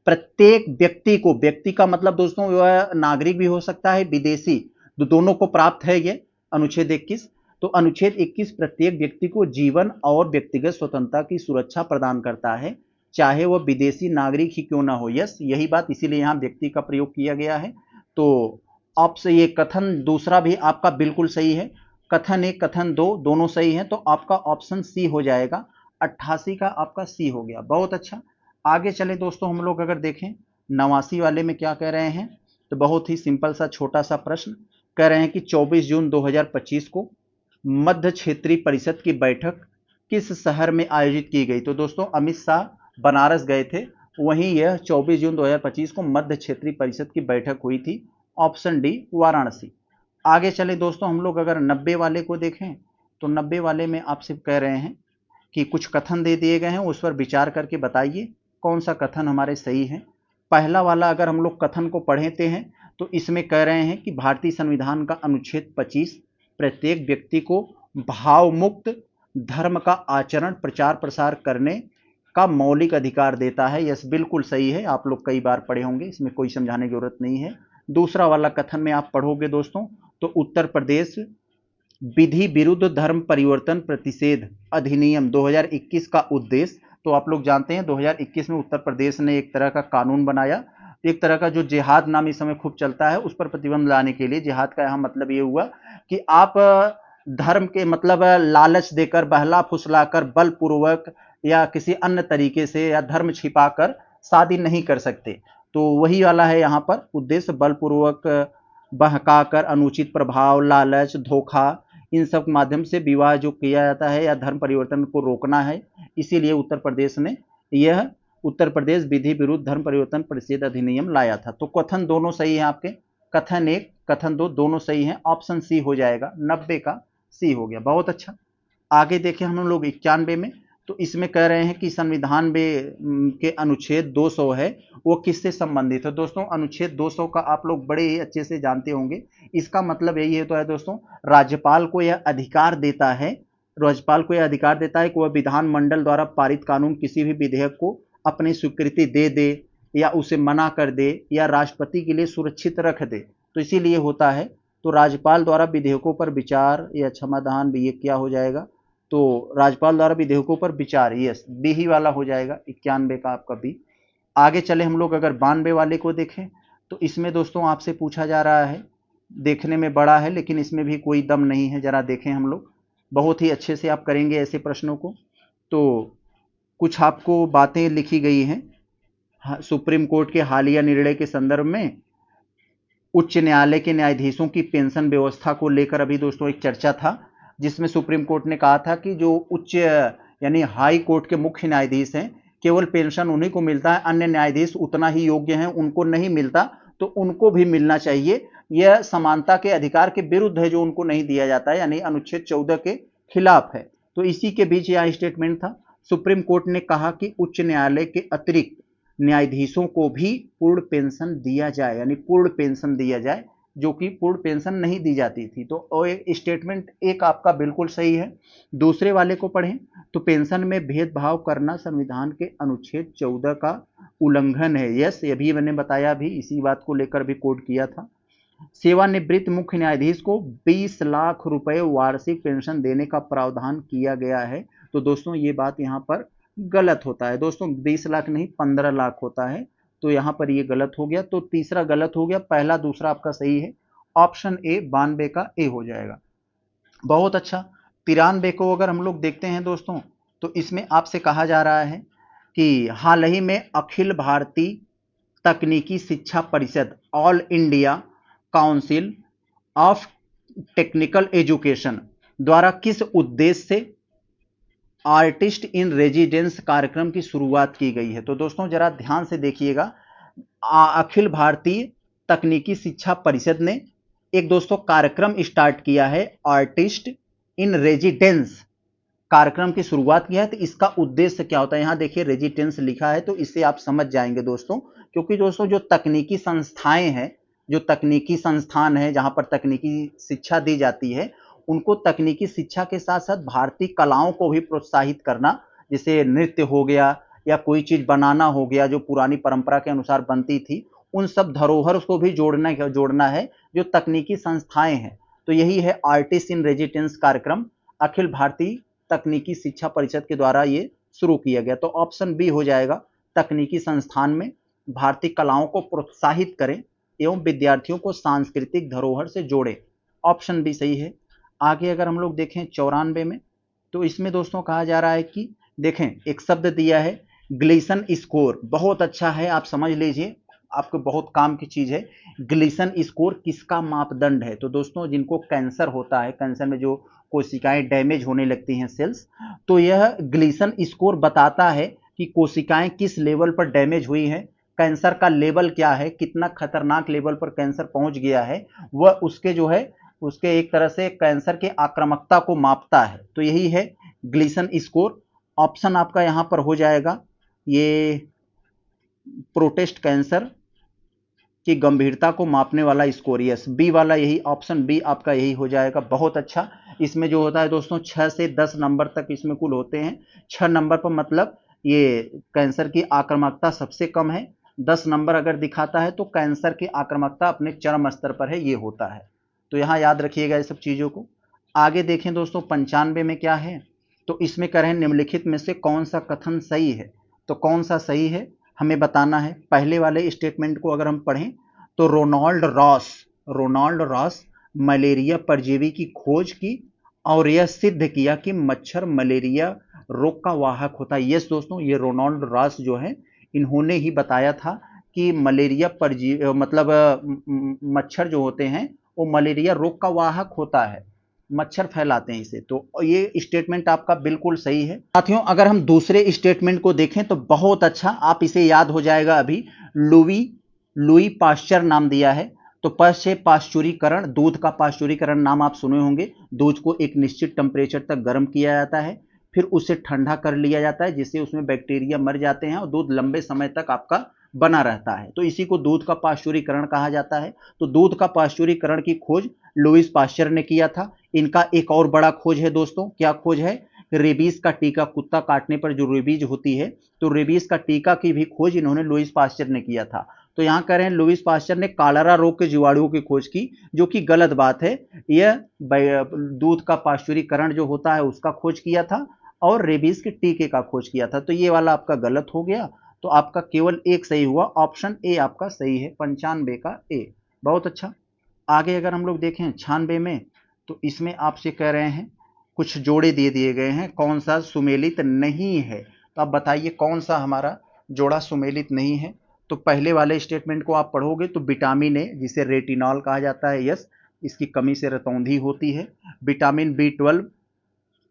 प्रत्येक व्यक्ति को, व्यक्ति का मतलब दोस्तों वह नागरिक भी हो सकता है, विदेशी, तो दोनों को प्राप्त है ये अनुच्छेद 21। तो अनुच्छेद 21 प्रत्येक व्यक्ति को जीवन और व्यक्तिगत स्वतंत्रता की सुरक्षा प्रदान करता है, चाहे वह विदेशी नागरिक ही क्यों ना हो। यस, यही बात, इसीलिए यहां व्यक्ति का प्रयोग किया गया है। तो आपसे ये कथन दूसरा भी आपका बिल्कुल सही है, कथन 1 कथन 2 दोनों सही हैं, तो आपका ऑप्शन सी हो जाएगा। 88 का आपका सी हो गया। बहुत अच्छा। आगे चले दोस्तों हम लोग अगर देखें 89 वाले में क्या कह रहे हैं, तो बहुत ही सिंपल सा छोटा सा प्रश्न। कह रहे हैं कि 24 जून 2025 को मध्य क्षेत्रीय परिषद की बैठक किस शहर में आयोजित की गई। तो दोस्तों अमित शाह बनारस गए थे, वहीं यह 24 जून 2025 को मध्य क्षेत्रीय परिषद की बैठक हुई थी। Option D Varanasi. आगे चले दोस्तों हम लोग अगर 90 वाले को देखें, तो 90 वाले में आपसे कह रहे हैं कि कुछ कथन दे दिए गए हैं, उस पर विचार करके बताइए कौन सा कथन हमारे सही है। पहला वाला अगर हम लोग कथन को पढ़ते हैं तो इसमें कह रहे हैं कि भारतीय संविधान का अनुच्छेद 25 प्रत्येक व्यक्ति को भाव मुक्त धर्म का आचरण प्रचार प्रसार करने का मौलिक अधिकार देता है। यस बिल्कुल सही है, आप लोग कई बार पढ़े होंगे, इसमें कोई समझाने की जरूरत नहीं है। दूसरा वाला कथन में आप पढ़ोगे दोस्तों तो उत्तर प्रदेश विधि विरुद्ध धर्म परिवर्तन प्रतिषेध अधिनियम 2021 का उद्देश्य, तो आप लोग जानते हैं 2021 में उत्तर प्रदेश ने एक तरह का कानून बनाया, एक तरह का जो जिहाद नाम इस समय खूब चलता है उस पर प्रतिबंध लाने के लिए। जिहाद का यहाँ मतलब ये हुआ कि आप धर्म के मतलब लालच देकर, बहला फुसलाकर, बलपूर्वक या किसी अन्य तरीके से या धर्म छिपाकर शादी नहीं कर सकते। तो वही वाला है यहाँ पर उद्देश्य, बलपूर्वक बहकाकर, अनुचित प्रभाव, लालच, धोखा, इन सब माध्यम से विवाह जो किया जाता है या धर्म परिवर्तन को रोकना है। इसीलिए उत्तर प्रदेश ने यह उत्तर प्रदेश विधि विरुद्ध धर्म परिवर्तन प्रतिषेध अधिनियम लाया था। तो कथन दोनों सही है आपके, कथन 1 कथन 2 दोनों सही हैं, ऑप्शन सी हो जाएगा, 90 का सी हो गया। बहुत अच्छा। आगे देखें हम लोग 91 में, तो इसमें कह रहे हैं कि संविधान में के अनुच्छेद 200 है वो किससे संबंधित है। दोस्तों अनुच्छेद 200 का आप लोग बड़े ही अच्छे से जानते होंगे। इसका मतलब यही है तो है दोस्तों, राज्यपाल को यह अधिकार देता है, राज्यपाल को यह अधिकार देता है कि वह विधानमंडल द्वारा पारित कानून किसी भी विधेयक को अपनी स्वीकृति दे दे या उसे मना कर दे या राष्ट्रपति के लिए सुरक्षित रख दे। तो इसीलिए होता है। तो राज्यपाल द्वारा विधेयकों पर विचार या क्षमादान भी, ये क्या हो जाएगा, तो राज्यपाल द्वारा विधेयकों पर विचार, यस बी ही वाला हो जाएगा, 91 का आपका बी। आगे चले हम लोग अगर 92 वाले को देखें तो इसमें दोस्तों आपसे पूछा जा रहा है, देखने में बड़ा है लेकिन इसमें भी कोई दम नहीं है, जरा देखें हम लोग, बहुत ही अच्छे से आप करेंगे ऐसे प्रश्नों को। तो कुछ आपको बातें लिखी गई हैं सुप्रीम कोर्ट के हालिया निर्णय के संदर्भ में। उच्च न्यायालय के न्यायाधीशों की पेंशन व्यवस्था को लेकर अभी दोस्तों एक चर्चा था, जिसमें सुप्रीम कोर्ट ने कहा था कि जो उच्च यानी हाई कोर्ट के मुख्य न्यायाधीश हैं केवल पेंशन उन्हीं को मिलता है, अन्य न्यायाधीश उतना ही योग्य हैं उनको नहीं मिलता, तो उनको भी मिलना चाहिए। यह समानता के अधिकार के विरुद्ध है जो उनको नहीं दिया जाता है, यानी अनुच्छेद 14 के खिलाफ है। तो इसी के बीच यह स्टेटमेंट था। सुप्रीम कोर्ट ने कहा कि उच्च न्यायालय के अतिरिक्त न्यायाधीशों को भी पूर्ण पेंशन दिया जाए, यानी पूर्ण पेंशन दिया जाए, जो कि पूर्ण पेंशन नहीं दी जाती थी। तो स्टेटमेंट एक आपका बिल्कुल सही है। दूसरे वाले को पढ़ें तो पेंशन में भेदभाव करना संविधान के अनुच्छेद 14 का उल्लंघन है। यस, ये भी मैंने बताया, भी इसी बात को लेकर भी कोट किया था। सेवानिवृत्त मुख्य न्यायाधीश को 20 लाख रुपए वार्षिक पेंशन देने का प्रावधान किया गया है। तो दोस्तों ये बात यहाँ पर गलत होता है दोस्तों, 20 लाख नहीं 15 लाख होता है, तो यहाँ पर ये गलत हो गया। तो तीसरा गलत हो गया, पहला दूसरा आपका सही है। ऑप्शन ए 92 का ए हो जाएगा। बहुत अच्छा। 93 को अगर हम लोग देखते हैं दोस्तों तो इसमें आपसे कहा जा रहा है कि हाल ही में अखिल भारतीय तकनीकी शिक्षा परिषद all India council of technical education द्वारा किस उद्देश्य से आर्टिस्ट इन रेजिडेंस कार्यक्रम की शुरुआत की गई है। तो दोस्तों जरा ध्यान से देखिएगा, अखिल भारतीय तकनीकी शिक्षा परिषद ने एक दोस्तों कार्यक्रम स्टार्ट किया है, आर्टिस्ट इन रेजिडेंस कार्यक्रम की शुरुआत किया है। तो इसका उद्देश्य क्या होता है, यहां देखिए रेजिडेंस लिखा है, तो इससे आप समझ जाएंगे दोस्तों, क्योंकि दोस्तों जो तकनीकी संस्थाएं हैं, जो तकनीकी संस्थान है जहां पर तकनीकी शिक्षा दी जाती है, उनको तकनीकी शिक्षा के साथ साथ भारतीय कलाओं को भी प्रोत्साहित करना, जैसे नृत्य हो गया या कोई चीज बनाना हो गया जो पुरानी परंपरा के अनुसार बनती थी, उन सब धरोहर को भी जोड़ना है जो तकनीकी संस्थाएं हैं। तो यही है आर्टिस्ट इन रेजिडेंस कार्यक्रम, अखिल भारतीय तकनीकी शिक्षा परिषद के द्वारा ये शुरू किया गया। तो ऑप्शन बी हो जाएगा, तकनीकी संस्थान में भारतीय कलाओं को प्रोत्साहित करें एवं विद्यार्थियों को सांस्कृतिक धरोहर से जोड़े, ऑप्शन बी सही है। आगे अगर हम लोग देखें 94 में, तो इसमें दोस्तों कहा जा रहा है कि देखें एक शब्द दिया है ग्लीसन स्कोर, बहुत अच्छा है, आप समझ लीजिए, आपको बहुत काम की चीज है। ग्लीसन स्कोर किसका मापदंड है। तो दोस्तों जिनको कैंसर होता है, कैंसर में जो कोशिकाएं डैमेज होने लगती हैं सेल्स, तो यह ग्लीसन स्कोर बताता है कि कोशिकाएं किस लेवल पर डैमेज हुई हैं, कैंसर का लेवल क्या है, कितना खतरनाक लेवल पर कैंसर पहुंच गया है, वह उसके जो है उसके एक तरह से कैंसर की आक्रामकता को मापता है। तो यही है ग्लीसन स्कोर। ऑप्शन आपका यहां पर हो जाएगा ये प्रोस्टेट कैंसर की गंभीरता को मापने वाला स्कोर, यस बी वाला, यही ऑप्शन बी आपका यही हो जाएगा। बहुत अच्छा। इसमें जो होता है दोस्तों 6 से 10 नंबर तक इसमें कुल होते हैं। 6 नंबर पर मतलब ये कैंसर की आक्रामकता सबसे कम है, 10 नंबर अगर दिखाता है तो कैंसर की आक्रामकता अपने चरम स्तर पर है, ये होता है। तो यहां याद रखिएगा ये सब चीजों को। आगे देखें दोस्तों 95 में क्या है, तो इसमें कह रहे हैं निम्नलिखित में से कौन सा कथन सही है। तो कौन सा सही है हमें बताना है। पहले वाले स्टेटमेंट को अगर हम पढ़ें तो रोनाल्ड रॉस मलेरिया परजीवी की खोज की और यह सिद्ध किया कि मच्छर मलेरिया रोग का वाहक होता है। यस दोस्तों, ये रोनाल्ड रॉस जो है इन्होंने ही बताया था कि मलेरिया परजीवी मतलब मच्छर जो होते हैं वो मलेरिया रोग का वाहक होता है, मच्छर फैलाते हैं इसे। तो ये स्टेटमेंट आपका बिल्कुल सही है। साथियों अगर हम दूसरे स्टेटमेंट को देखें तो बहुत अच्छा, आप इसे याद हो जाएगा अभी, लुई पाश्चर नाम दिया है। तो पाश्चुरीकरण, दूध का पाश्चुरीकरण नाम आप सुने होंगे। दूध को एक निश्चित टेम्परेचर तक गर्म किया जाता है, फिर उसे ठंडा कर लिया जाता है जिससे उसमें बैक्टीरिया मर जाते हैं और दूध लंबे समय तक आपका बना रहता है। तो इसी को दूध का पाश्चुरीकरण कहा जाता है। तो दूध का पाश्चुरीकरण की खोज लुईस पाश्चर ने किया था। इनका एक और बड़ा खोज है दोस्तों, क्या खोज है? रेबीज का टीका, कुत्ता काटने पर जो रेबीज होती है, तो रेबीज का टीका की भी खोज इन्होंने लुईस पाश्चर ने किया था। तो यहां कह रहे हैं लुईस पाश्चर ने कॉलरा रोग के जीवाणुओं की खोज की, जो कि गलत बात है। यह दूध का पाश्चुरीकरण जो होता है उसका खोज किया था और रेबीज के टीके का खोज किया था। तो ये वाला आपका गलत हो गया। तो आपका केवल एक सही हुआ, ऑप्शन ए आपका सही है, 95 का ए। बहुत अच्छा। आगे अगर हम लोग देखें 96 में, तो इसमें आपसे कह रहे हैं कुछ जोड़े दे दिए गए हैं, कौन सा सुमेलित नहीं है। तो आप बताइए कौन सा हमारा जोड़ा सुमेलित नहीं है। तो पहले वाले स्टेटमेंट को आप पढ़ोगे तो विटामिन ए, जिसे रेटिनॉल कहा जाता है, यस, इसकी कमी से रतौंधी होती है। विटामिन B12,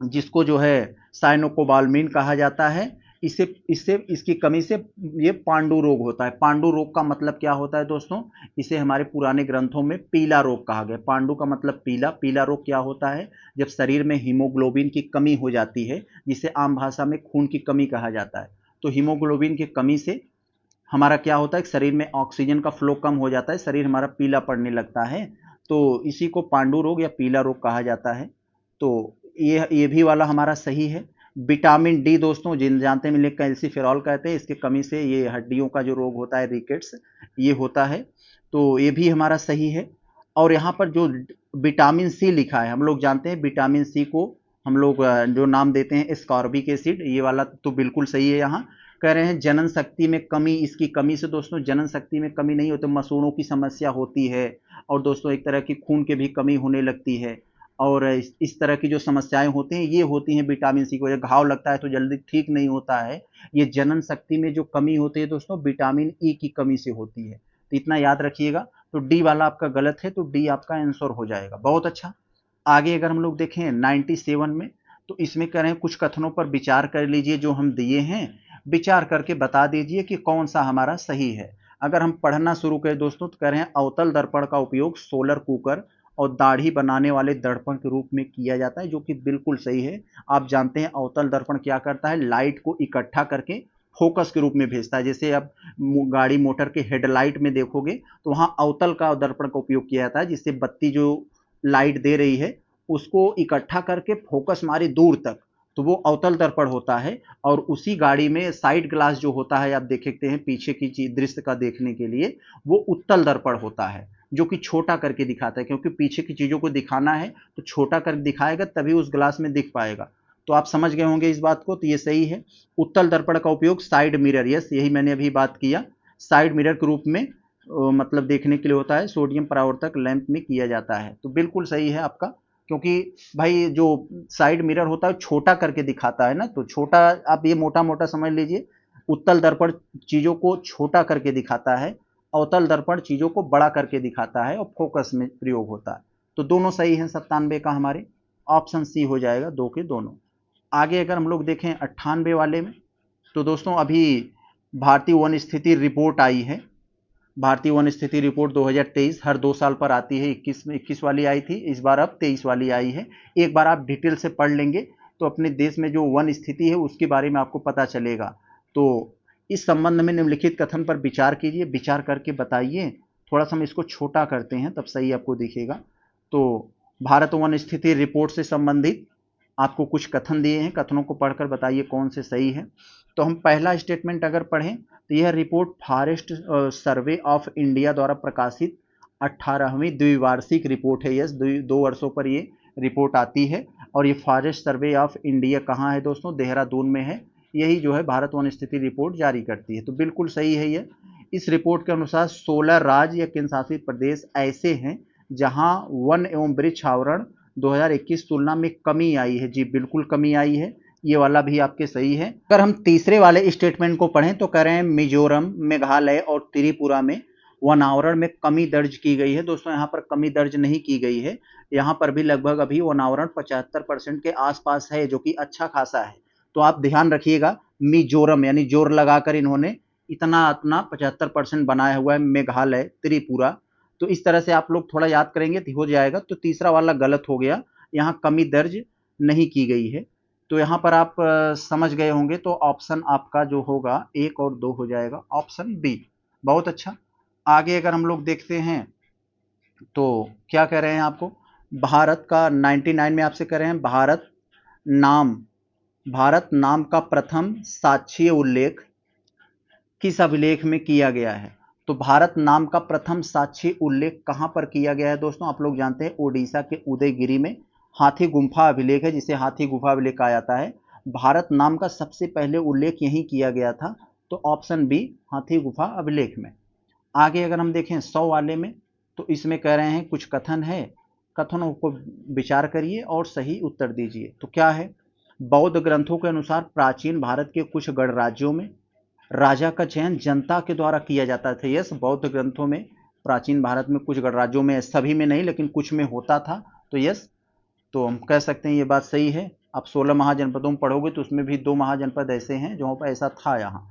जिसको जो है साइनोकोबाल्मिन कहा जाता है, इससे इससे इसकी कमी से ये पांडु रोग होता है। पांडु रोग का मतलब क्या होता है दोस्तों? इसे हमारे पुराने ग्रंथों में पीला रोग कहा गया। पांडु का मतलब पीला। पीला रोग क्या होता है? जब शरीर में हीमोग्लोबिन की कमी हो जाती है, जिसे आम भाषा में खून की कमी कहा जाता है। तो हीमोग्लोबिन की कमी से हमारा क्या होता है? शरीर में ऑक्सीजन का फ्लो कम हो जाता है, शरीर हमारा पीला पड़ने लगता है। तो इसी को पांडु रोग या पीला रोग कहा जाता है। तो ये भी वाला हमारा सही है। विटामिन डी दोस्तों, जिन जानते हैं, कैल्सीफेरॉल कहते हैं, इसके कमी से ये हड्डियों का जो रोग होता है रिकेट्स, ये होता है। तो ये भी हमारा सही है। और यहाँ पर जो विटामिन सी लिखा है, हम लोग जानते हैं विटामिन सी को हम लोग जो नाम देते हैं एस्कॉर्बिक एसिड, ये वाला तो बिल्कुल सही है। यहाँ कह रहे हैं जनन शक्ति में कमी, इसकी कमी से दोस्तों जनन शक्ति में कमी नहीं होती, मसूड़ों की समस्या होती है। और दोस्तों एक तरह की खून के भी कमी होने लगती है। और इस तरह की जो समस्याएं होती हैं ये होती हैं विटामिन सी को। घाव लगता है तो जल्दी ठीक नहीं होता है। ये जनन शक्ति में जो कमी होती है दोस्तों, विटामिन ई की कमी से होती है। तो इतना याद रखिएगा। तो डी वाला आपका गलत है, तो डी आपका आंसर हो जाएगा। बहुत अच्छा। आगे अगर हम लोग देखें 97 में, तो इसमें कह रहे हैं कुछ कथनों पर विचार कर लीजिए जो हम दिए हैं, विचार करके बता दीजिए कि कौन सा हमारा सही है। अगर हम पढ़ना शुरू करें दोस्तों, तो कह रहे हैं अवतल दर्पण का उपयोग सोलर कुकर और दाढ़ी बनाने वाले दर्पण के रूप में किया जाता है, जो कि बिल्कुल सही है। आप जानते हैं अवतल दर्पण क्या करता है? लाइट को इकट्ठा करके फोकस के रूप में भेजता है। जैसे आप गाड़ी मोटर के हेडलाइट में देखोगे तो वहां अवतल का दर्पण का उपयोग किया जाता है, जिससे बत्ती जो लाइट दे रही है उसको इकट्ठा करके फोकस मारे दूर तक, तो वो अवतल दर्पण होता है। और उसी गाड़ी में साइड ग्लास जो होता है, आप देखते हैं पीछे की चीज दृश्य का देखने के लिए, वो उत्तल दर्पण होता है, जो कि छोटा करके दिखाता है। क्योंकि पीछे की चीजों को दिखाना है तो छोटा कर दिखाएगा, तभी उस ग्लास में दिख पाएगा। तो आप समझ गए होंगे इस बात को, तो ये सही है। उत्तल दर्पण का उपयोग साइड मिरर, यस, यही मैंने अभी बात किया, साइड मिरर के रूप में मतलब देखने के लिए होता है, सोडियम परावर्तक लैंप में किया जाता है। तो बिल्कुल सही है आपका। क्योंकि भाई जो साइड मिरर होता है छोटा करके दिखाता है ना, तो छोटा आप ये मोटा मोटा समझ लीजिए। उत्तल दर्पण चीजों को छोटा करके दिखाता है, अवतल दर्पण चीजों को बड़ा करके दिखाता है और फोकस में प्रयोग होता है। तो दोनों सही है 97 का हमारे, ऑप्शन सी हो जाएगा, दो के दोनों। आगे अगर हम लोग देखें 98 वाले में, तो दोस्तों अभी भारतीय वन स्थिति रिपोर्ट आई है। भारतीय वन स्थिति रिपोर्ट 2023 हर 2 साल पर आती है। 21 में 21 वाली आई थी, इस बार अब 23 वाली आई है। एक बार आप डिटेल से पढ़ लेंगे तो अपने देश में जो वन स्थिति है उसके बारे में आपको पता चलेगा। तो इस संबंध में निम्नलिखित कथन पर विचार कीजिए, विचार करके बताइए। थोड़ा सा हम इसको छोटा करते हैं तब सही आपको दिखेगा। तो भारत वन स्थिति रिपोर्ट से संबंधित आपको कुछ कथन दिए हैं, कथनों को पढ़कर बताइए कौन से सही है। तो हम पहला स्टेटमेंट अगर पढ़ें तो यह report forest survey of India द्वारा प्रकाशित 18वीं द्विवार्षिक रिपोर्ट है। यस, 2 वर्षों पर ये रिपोर्ट आती है। और ये फॉरेस्ट सर्वे ऑफ इंडिया कहाँ है दोस्तों? देहरादून में है। यही जो है भारत वन स्थिति रिपोर्ट जारी करती है। तो बिल्कुल सही है ये। इस रिपोर्ट के अनुसार 16 राज्य या केंद्र शासित प्रदेश ऐसे हैं जहां वन एवं वृक्ष आवरण 2021 तुलना में कमी आई है। जी बिल्कुल कमी आई है, ये वाला भी आपके सही है। अगर हम तीसरे वाले स्टेटमेंट को पढ़ें तो कह रहे हैं मिजोरम, मेघालय और त्रिपुरा में वन आवरण में कमी दर्ज की गई है। दोस्तों यहाँ पर कमी दर्ज नहीं की गई है, यहाँ पर भी लगभग अभी वन आवरण 75% के आसपास है, जो कि अच्छा खासा है। तो आप ध्यान रखिएगा, मिजोरम यानी जोर लगाकर इन्होंने इतना अपना 75% बनाया हुआ है, मेघालय, त्रिपुरा। तो इस तरह से आप लोग थोड़ा याद करेंगे तो हो जाएगा। तो तीसरा वाला गलत हो गया, यहाँ कमी दर्ज नहीं की गई है। तो तो यहाँ पर आप समझ गए होंगे, तो ऑप्शन आपका जो होगा 1 और 2 हो जाएगा, ऑप्शन बी। बहुत अच्छा। आगे अगर हम लोग देखते हैं तो क्या कह रहे हैं आपको, भारत का 99 में आपसे कह रहे हैं भारत नाम का प्रथम साक्ष्य उल्लेख किस अभिलेख में किया गया है। तो भारत नाम का प्रथम साक्ष्य उल्लेख कहां पर किया गया है दोस्तों, आप लोग जानते हैं ओडिशा के उदयगिरी में हाथी गुम्फा अभिलेख है, जिसे हाथी गुफा अभिलेख कहा जाता है। भारत नाम का सबसे पहले उल्लेख यहीं किया गया था, तो ऑप्शन बी हाथी गुफा अभिलेख में। आगे अगर हम देखें 100 वाले में, तो इसमें कह रहे हैं कुछ कथन है, कथनों को विचार करिए और सही उत्तर दीजिए। तो क्या है, बौद्ध ग्रंथों के अनुसार प्राचीन भारत के कुछ गणराज्यों में राजा का चयन जनता के द्वारा किया जाता था। यस, बौद्ध ग्रंथों में प्राचीन भारत में कुछ गणराज्यों में, सभी में नहीं लेकिन कुछ में होता था, तो यस, तो हम कह सकते हैं ये बात सही है। आप 16 महाजनपदों में पढ़ोगे तो उसमें भी 2 महाजनपद ऐसे हैं जहाँ पर ऐसा था यहाँ।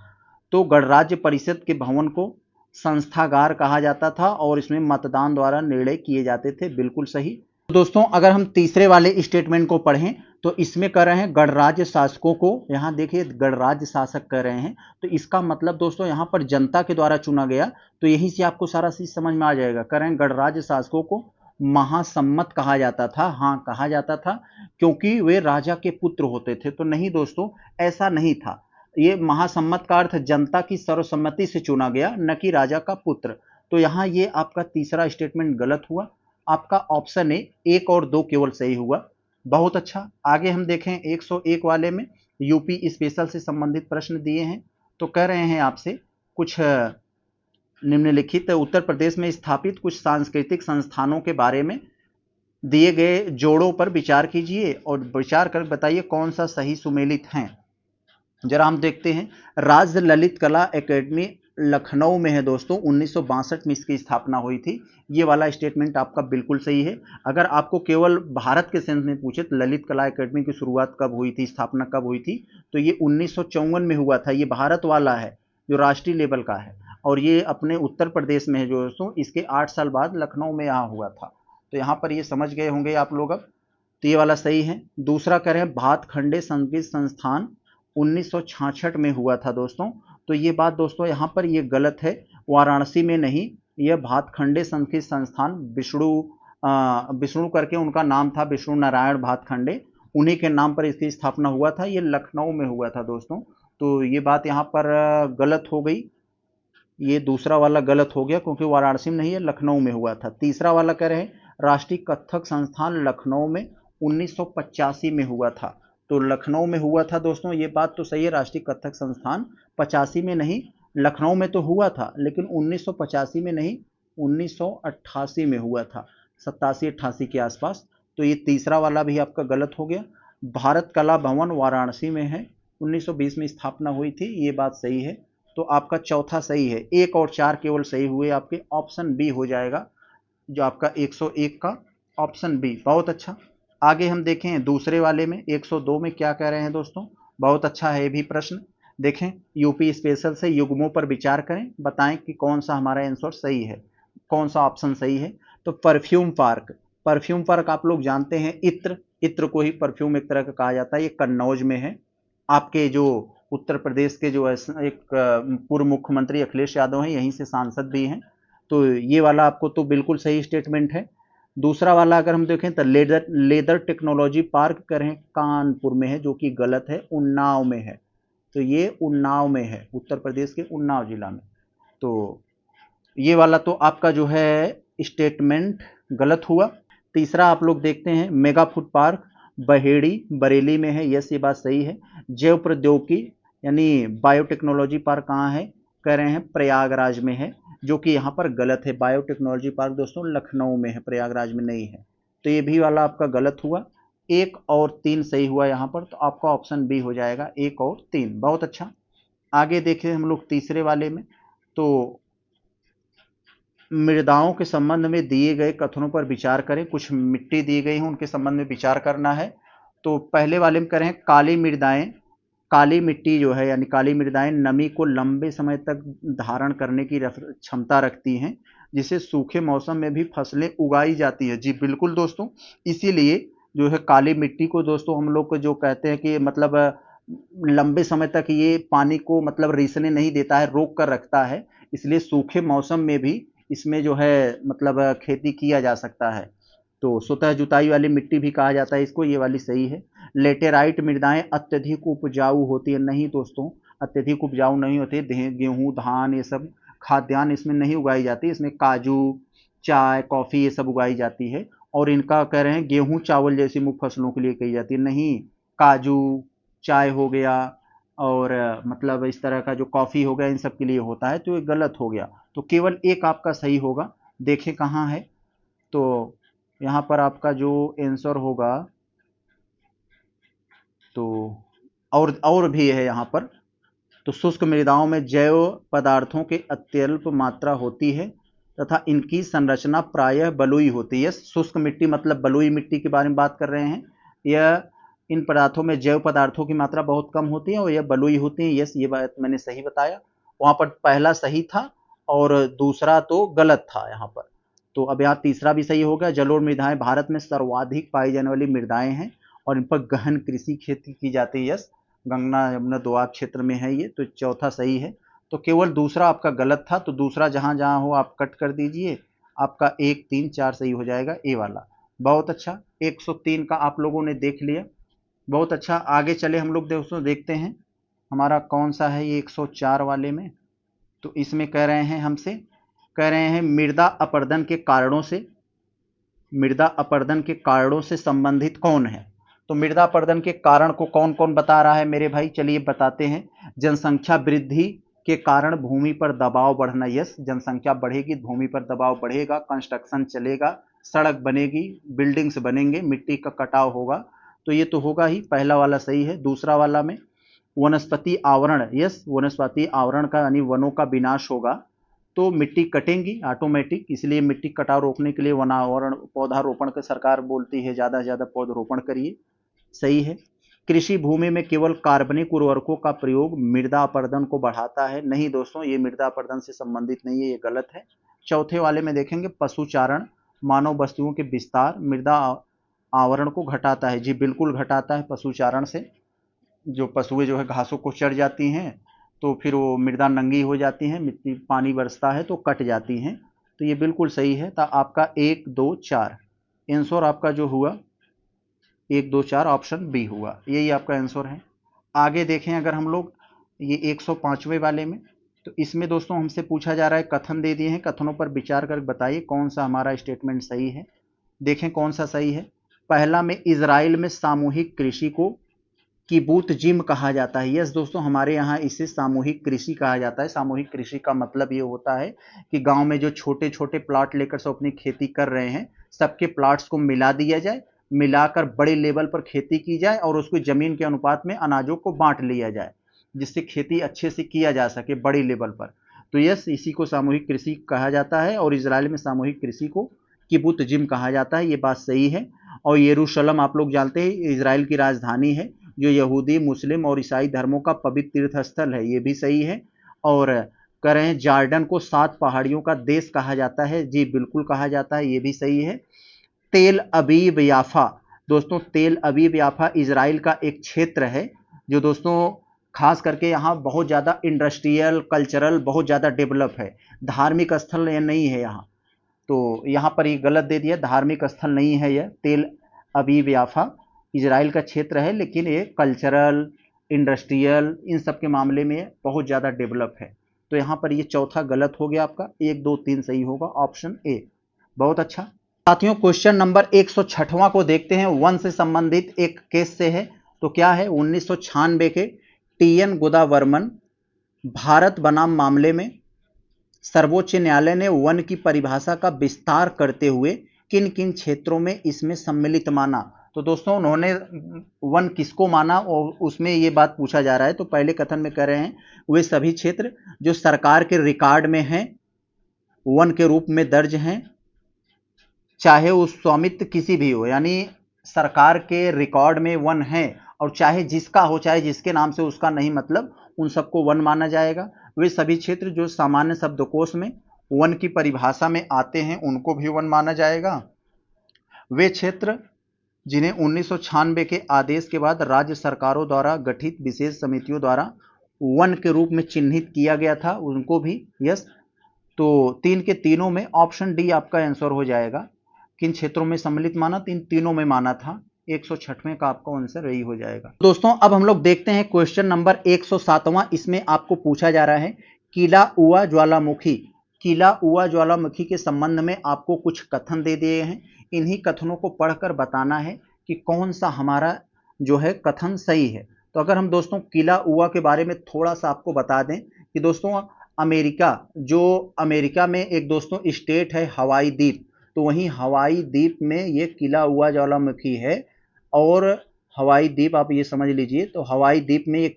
तो गणराज्य परिषद के भवन को संस्थागार कहा जाता था और इसमें मतदान द्वारा निर्णय किए जाते थे, बिल्कुल सही। दोस्तों अगर हम तीसरे वाले स्टेटमेंट को पढ़ें तो इसमें कर रहे हैं गणराज्य शासकों को, यहां देखिए गणराज्य शासक कर रहे हैं, तो इसका मतलब दोस्तों यहां पर जनता के द्वारा चुना गया, तो यहीं से आपको सारा चीज समझ में आ जाएगा। कर रहे हैं गणराज्य शासकों को महासम्मत कहा जाता था, हाँ कहा जाता था, क्योंकि वे राजा के पुत्र होते थे। तो नहीं दोस्तों, ऐसा नहीं था। ये महासम्मत का अर्थ जनता की सर्वसम्मति से चुना गया, न कि राजा का पुत्र। तो यहाँ ये आपका तीसरा स्टेटमेंट गलत हुआ, आपका ऑप्शन ए 1 और 2 केवल सही हुआ। बहुत अच्छा। आगे हम देखें 101 वाले में यूपी स्पेशल से संबंधित प्रश्न दिए हैं, तो कह रहे हैं आपसे कुछ निम्नलिखित उत्तर प्रदेश में स्थापित कुछ सांस्कृतिक संस्थानों के बारे में दिए गए जोड़ों पर विचार कीजिए और विचार कर बताइए कौन सा सही सुमेलित है। जरा हम देखते हैं, राज्य ललित कला एकेडमी लखनऊ में है दोस्तों, 1962 में इसकी स्थापना हुई थी। ये वाला स्टेटमेंट आपका बिल्कुल सही है। अगर आपको केवल भारत के सेंस में पूछे तो ललित कला एकेडमी की शुरुआत कब हुई थी, स्थापना कब हुई थी, तो ये 1954 में हुआ था। ये भारत वाला है जो राष्ट्रीय लेवल का है, और ये अपने उत्तर प्रदेश में है जो दोस्तों, इसके 8 साल बाद लखनऊ में यहाँ हुआ था। तो यहाँ पर ये समझ गए होंगे आप लोग अब, तो ये वाला सही है। दूसरा कह रहे हैं भातखंडे संगीत संस्थान 1966 में हुआ था दोस्तों, तो ये बात दोस्तों यहाँ पर ये गलत है, वाराणसी में नहीं, यह भातखंडे संगीत संस्थान विष्णु करके उनका नाम था, विष्णु नारायण भातखंडे, उन्हीं के नाम पर इसकी स्थापना हुआ था, ये लखनऊ में हुआ था दोस्तों। तो ये बात यहाँ पर गलत हो गई, ये दूसरा वाला गलत हो गया क्योंकि वाराणसी में नहीं है, लखनऊ में हुआ था। तीसरा वाला कह रहे हैं राष्ट्रीय कथक संस्थान लखनऊ में 1985 में हुआ था, तो लखनऊ में हुआ था दोस्तों, ये बात तो सही है। राष्ट्रीय कथक संस्थान 85 में नहीं, लखनऊ में तो हुआ था, लेकिन 1985 में नहीं, 1988 में हुआ था, 87-88 के आसपास। तो ये तीसरा वाला भी आपका गलत हो गया। भारत कला भवन वाराणसी में है, 1920 में स्थापना हुई थी, ये बात सही है। तो आपका चौथा सही है, 1 और 4 केवल सही हुए आपके, ऑप्शन बी हो जाएगा जो आपका 101 का, ऑप्शन बी। बहुत अच्छा। आगे हम देखें दूसरे वाले में 102 में क्या कह रहे हैं दोस्तों, बहुत अच्छा है ये भी प्रश्न। देखें, यूपी स्पेशल से युग्मों पर विचार करें, बताएं कि कौन सा हमारा आंसर सही है, कौन सा ऑप्शन सही है। तो परफ्यूम पार्क आप लोग जानते हैं, इत्र को ही परफ्यूम एक तरह का कहा जाता है, ये कन्नौज में है। आपके जो उत्तर प्रदेश के जो एक पूर्व मुख्यमंत्री अखिलेश यादव हैं, यहीं से सांसद भी हैं, तो ये वाला आपको तो बिल्कुल सही स्टेटमेंट है। दूसरा वाला अगर हम देखें तो लेदर टेक्नोलॉजी पार्क करें कानपुर में है, जो कि गलत है, उन्नाव में है। तो ये उन्नाव में है, उत्तर प्रदेश के उन्नाव जिला में। तो ये वाला तो आपका जो है स्टेटमेंट गलत हुआ। तीसरा आप लोग देखते हैं mega food park Baheri Bareilly में है, यस ये बात सही है। जैव प्रौद्योगिकी यानी बायोटेक्नोलॉजी पार्क कहाँ है, कह रहे हैं प्रयागराज में है, जो कि यहाँ पर गलत है। बायोटेक्नोलॉजी पार्क दोस्तों लखनऊ में है, प्रयागराज में नहीं है। तो ये भी वाला आपका गलत हुआ। 1 और 3 सही हुआ यहाँ पर, तो आपका ऑप्शन बी हो जाएगा 1 और 3। बहुत अच्छा। आगे देखें हम लोग तीसरे वाले में, तो मृदाओं के संबंध में दिए गए कथनों पर विचार करें। कुछ मिट्टी दी गई है, उनके संबंध में विचार करना है। तो पहले वाले में करें काली मिट्टी जो है यानी काली मृदाएं नमी को लंबे समय तक धारण करने की क्षमता रखती हैं, जिससे सूखे मौसम में भी फसलें उगाई जाती है। जी बिल्कुल दोस्तों, इसीलिए जो है काली मिट्टी को दोस्तों हम लोग को जो कहते हैं कि मतलब लंबे समय तक ये पानी को मतलब रिसने नहीं देता है, रोक कर रखता है, इसलिए सूखे मौसम में भी इसमें जो है मतलब खेती किया जा सकता है। तो स्वतः जुताई वाली मिट्टी भी कहा जाता है इसको, ये वाली सही है। लेटेराइट मृदाएं अत्यधिक उपजाऊ होती है, नहीं दोस्तों अत्यधिक उपजाऊ नहीं होती। गेहूं धान ये सब खाद्यान्न इसमें नहीं उगाई जाती, इसमें काजू चाय कॉफी ये सब उगाई जाती है। और इनका कह रहे हैं गेहूं चावल जैसी मुख्य फसलों के लिए की जाती है, नहीं काजू चाय हो गया और मतलब इस तरह का जो कॉफी हो गया इन सब के लिए होता है, तो ये गलत हो गया। तो केवल एक आपका सही होगा, देखें कहाँ है। तो यहाँ पर आपका जो आंसर होगा, तो और भी है यहाँ पर। तो शुष्क मृदाओं में जैव पदार्थों की अत्यल्प मात्रा होती है तथा इनकी संरचना प्रायः बलुई होती है। शुष्क मिट्टी मतलब बलुई मिट्टी के बारे में बात कर रहे हैं। यह इन पदार्थों में जैव पदार्थों की मात्रा बहुत कम होती है और यह बलुई होती है। यस, ये बात मैंने सही बताया। वहां पर पहला सही था और दूसरा तो गलत था यहाँ पर। तो अब यहाँ तीसरा भी सही हो गया। जलोढ़ मृदाएं भारत में सर्वाधिक पाई जाने वाली मृदाएं हैं और इन पर गहन कृषि खेती की जाती है। यस, गंगा यमुना दोआब क्षेत्र में है ये, तो चौथा सही है। तो केवल दूसरा आपका गलत था, तो दूसरा जहां जहां हो आप कट कर दीजिए, आपका 1 3 4 सही हो जाएगा, ए वाला। बहुत अच्छा, 103 का आप लोगों ने देख लिया, बहुत अच्छा। आगे चले हम लोग दोस्तों, देखते हैं हमारा कौन सा है ये 104 वाले में। तो इसमें कह रहे हैं हमसे, कह रहे हैं मृदा अपरदन के कारणों से, मृदा अपरदन के कारणों से संबंधित कौन है। तो मृदा अपरदन के कारण को कौन कौन बता रहा है मेरे भाई, चलिए बताते हैं। जनसंख्या वृद्धि के कारण भूमि पर दबाव बढ़ना। यस, जनसंख्या बढ़ेगी भूमि पर दबाव बढ़ेगा, कंस्ट्रक्शन चलेगा, सड़क बनेगी, बिल्डिंग्स बनेंगे, मिट्टी का कटाव होगा, तो ये तो होगा ही, पहला वाला सही है। दूसरा वाला में वनस्पति आवरण, यस वनस्पति आवरण का यानी वनों का विनाश होगा तो मिट्टी कटेंगी ऑटोमेटिक, इसलिए मिट्टी कटाव रोकने के लिए वनावरण पौधारोपण का सरकार बोलती है, ज़्यादा से ज़्यादा पौधारोपण करिए, सही है। कृषि भूमि में केवल कार्बनिक उर्वरकों का प्रयोग मृदा अपरदन को बढ़ाता है, नहीं दोस्तों ये मृदा अपरदन से संबंधित नहीं है, ये गलत है। चौथे वाले में देखेंगे पशुचारण मानव वस्तुओं के विस्तार मृदा आवरण को घटाता है, जी बिल्कुल घटाता है। पशुचारण से जो पशुएं जो है घासों को चढ़ जाती हैं तो फिर वो मृदा नंगी हो जाती हैं, मिट्टी पानी बरसता है तो कट जाती हैं, तो ये बिल्कुल सही है। तो आपका 1 2 4 आंसर आपका जो हुआ 1 2 4 ऑप्शन बी हुआ, यही आपका आंसर है। आगे देखें अगर हम लोग ये 105वें वाले में, तो इसमें दोस्तों हमसे पूछा जा रहा है, कथन दे दिए हैं, कथनों पर विचार कर बताइए कौन सा हमारा स्टेटमेंट सही है। देखें कौन सा सही है। पहला में इजराइल में सामूहिक कृषि को किबूत जिम कहा जाता है। यस दोस्तों, हमारे यहाँ इसे सामूहिक कृषि कहा जाता है। सामूहिक कृषि का मतलब ये होता है कि गांव में जो छोटे छोटे प्लॉट लेकर सब अपनी खेती कर रहे हैं, सबके प्लॉट्स को मिला दिया जाए, मिलाकर बड़े लेवल पर खेती की जाए और उसको जमीन के अनुपात में अनाजों को बांट लिया जाए, जिससे खेती अच्छे से किया जा सके बड़ी लेवल पर। तो यस, इसी को सामूहिक कृषि कहा जाता है और इजराइल में सामूहिक कृषि को किबुत जिम कहा जाता है, ये बात सही है। और यरूशलेम आप लोग जानते हैं इजराइल की राजधानी है, जो यहूदी मुस्लिम और ईसाई धर्मों का पवित्र तीर्थ स्थल है, ये भी सही है। और कह रहे हैं जॉर्डन को 7 पहाड़ियों का देश कहा जाता है, जी बिल्कुल कहा जाता है, ये भी सही है। तेल अबीब याफा, दोस्तों तेल अबीब याफा इजराइल का एक क्षेत्र है जो दोस्तों खास करके यहाँ बहुत ज़्यादा इंडस्ट्रियल कल्चरल बहुत ज़्यादा डेवलप है, धार्मिक स्थल नहीं है यहाँ, तो यहाँ पर ये गलत दे दिया, धार्मिक स्थल नहीं है यह। तेल अबीब याफा इजराइल का क्षेत्र है लेकिन ये कल्चरल इंडस्ट्रियल इन सब के मामले में बहुत ज़्यादा डेवलप है, तो यहाँ पर ये चौथा गलत हो गया आपका, 1 2 3 सही होगा, ऑप्शन ए। बहुत अच्छा साथियों, क्वेश्चन नंबर 106वां को देखते हैं, वन से संबंधित एक केस से है। तो क्या है, 1996 के टीएन गोदावर्मन भारत बनाम मामले में सर्वोच्च न्यायालय ने वन की परिभाषा का विस्तार करते हुए किन किन क्षेत्रों में इसमें सम्मिलित माना। तो दोस्तों उन्होंने वन किसको माना और उसमें ये बात पूछा जा रहा है। तो पहले कथन में कह रहे हैं वे सभी क्षेत्र जो सरकार के रिकॉर्ड में हैं, वन के रूप में दर्ज हैं, चाहे उस स्वामित्व किसी भी हो, यानी सरकार के रिकॉर्ड में वन है और चाहे जिसका हो, चाहे जिसके नाम से उसका नहीं, मतलब उन सबको वन माना जाएगा। वे सभी क्षेत्र जो सामान्य शब्दकोश में वन की परिभाषा में आते हैं उनको भी वन माना जाएगा। वे क्षेत्र जिन्हें 1996 के आदेश के बाद राज्य सरकारों द्वारा गठित विशेष समितियों द्वारा वन के रूप में चिन्हित किया गया था, उनको भी यस। तो 3 के तीनों में ऑप्शन डी आपका आंसर हो जाएगा। किन क्षेत्रों में सम्मिलित माना? तो इन तीनों में माना था। 106वें का आपका आंसर यही हो जाएगा। दोस्तों अब हम लोग देखते हैं क्वेश्चन नंबर 107वां। इसमें आपको पूछा जा रहा है किलाउआ ज्वालामुखी। किलाउआ ज्वालामुखी के संबंध में आपको कुछ कथन दे दिए हैं। इन्हीं कथनों को पढ़कर बताना है कि कौन सा हमारा जो है कथन सही है। तो अगर हम दोस्तों किलाउआ के बारे में थोड़ा सा आपको बता दें कि दोस्तों अमेरिका में एक दोस्तों स्टेट है हवाई द्वीप, तो वहीं हवाई द्वीप में ये किलाउआ ज्वालामुखी है। और हवाई द्वीप आप ये समझ लीजिए, तो हवाई द्वीप में ये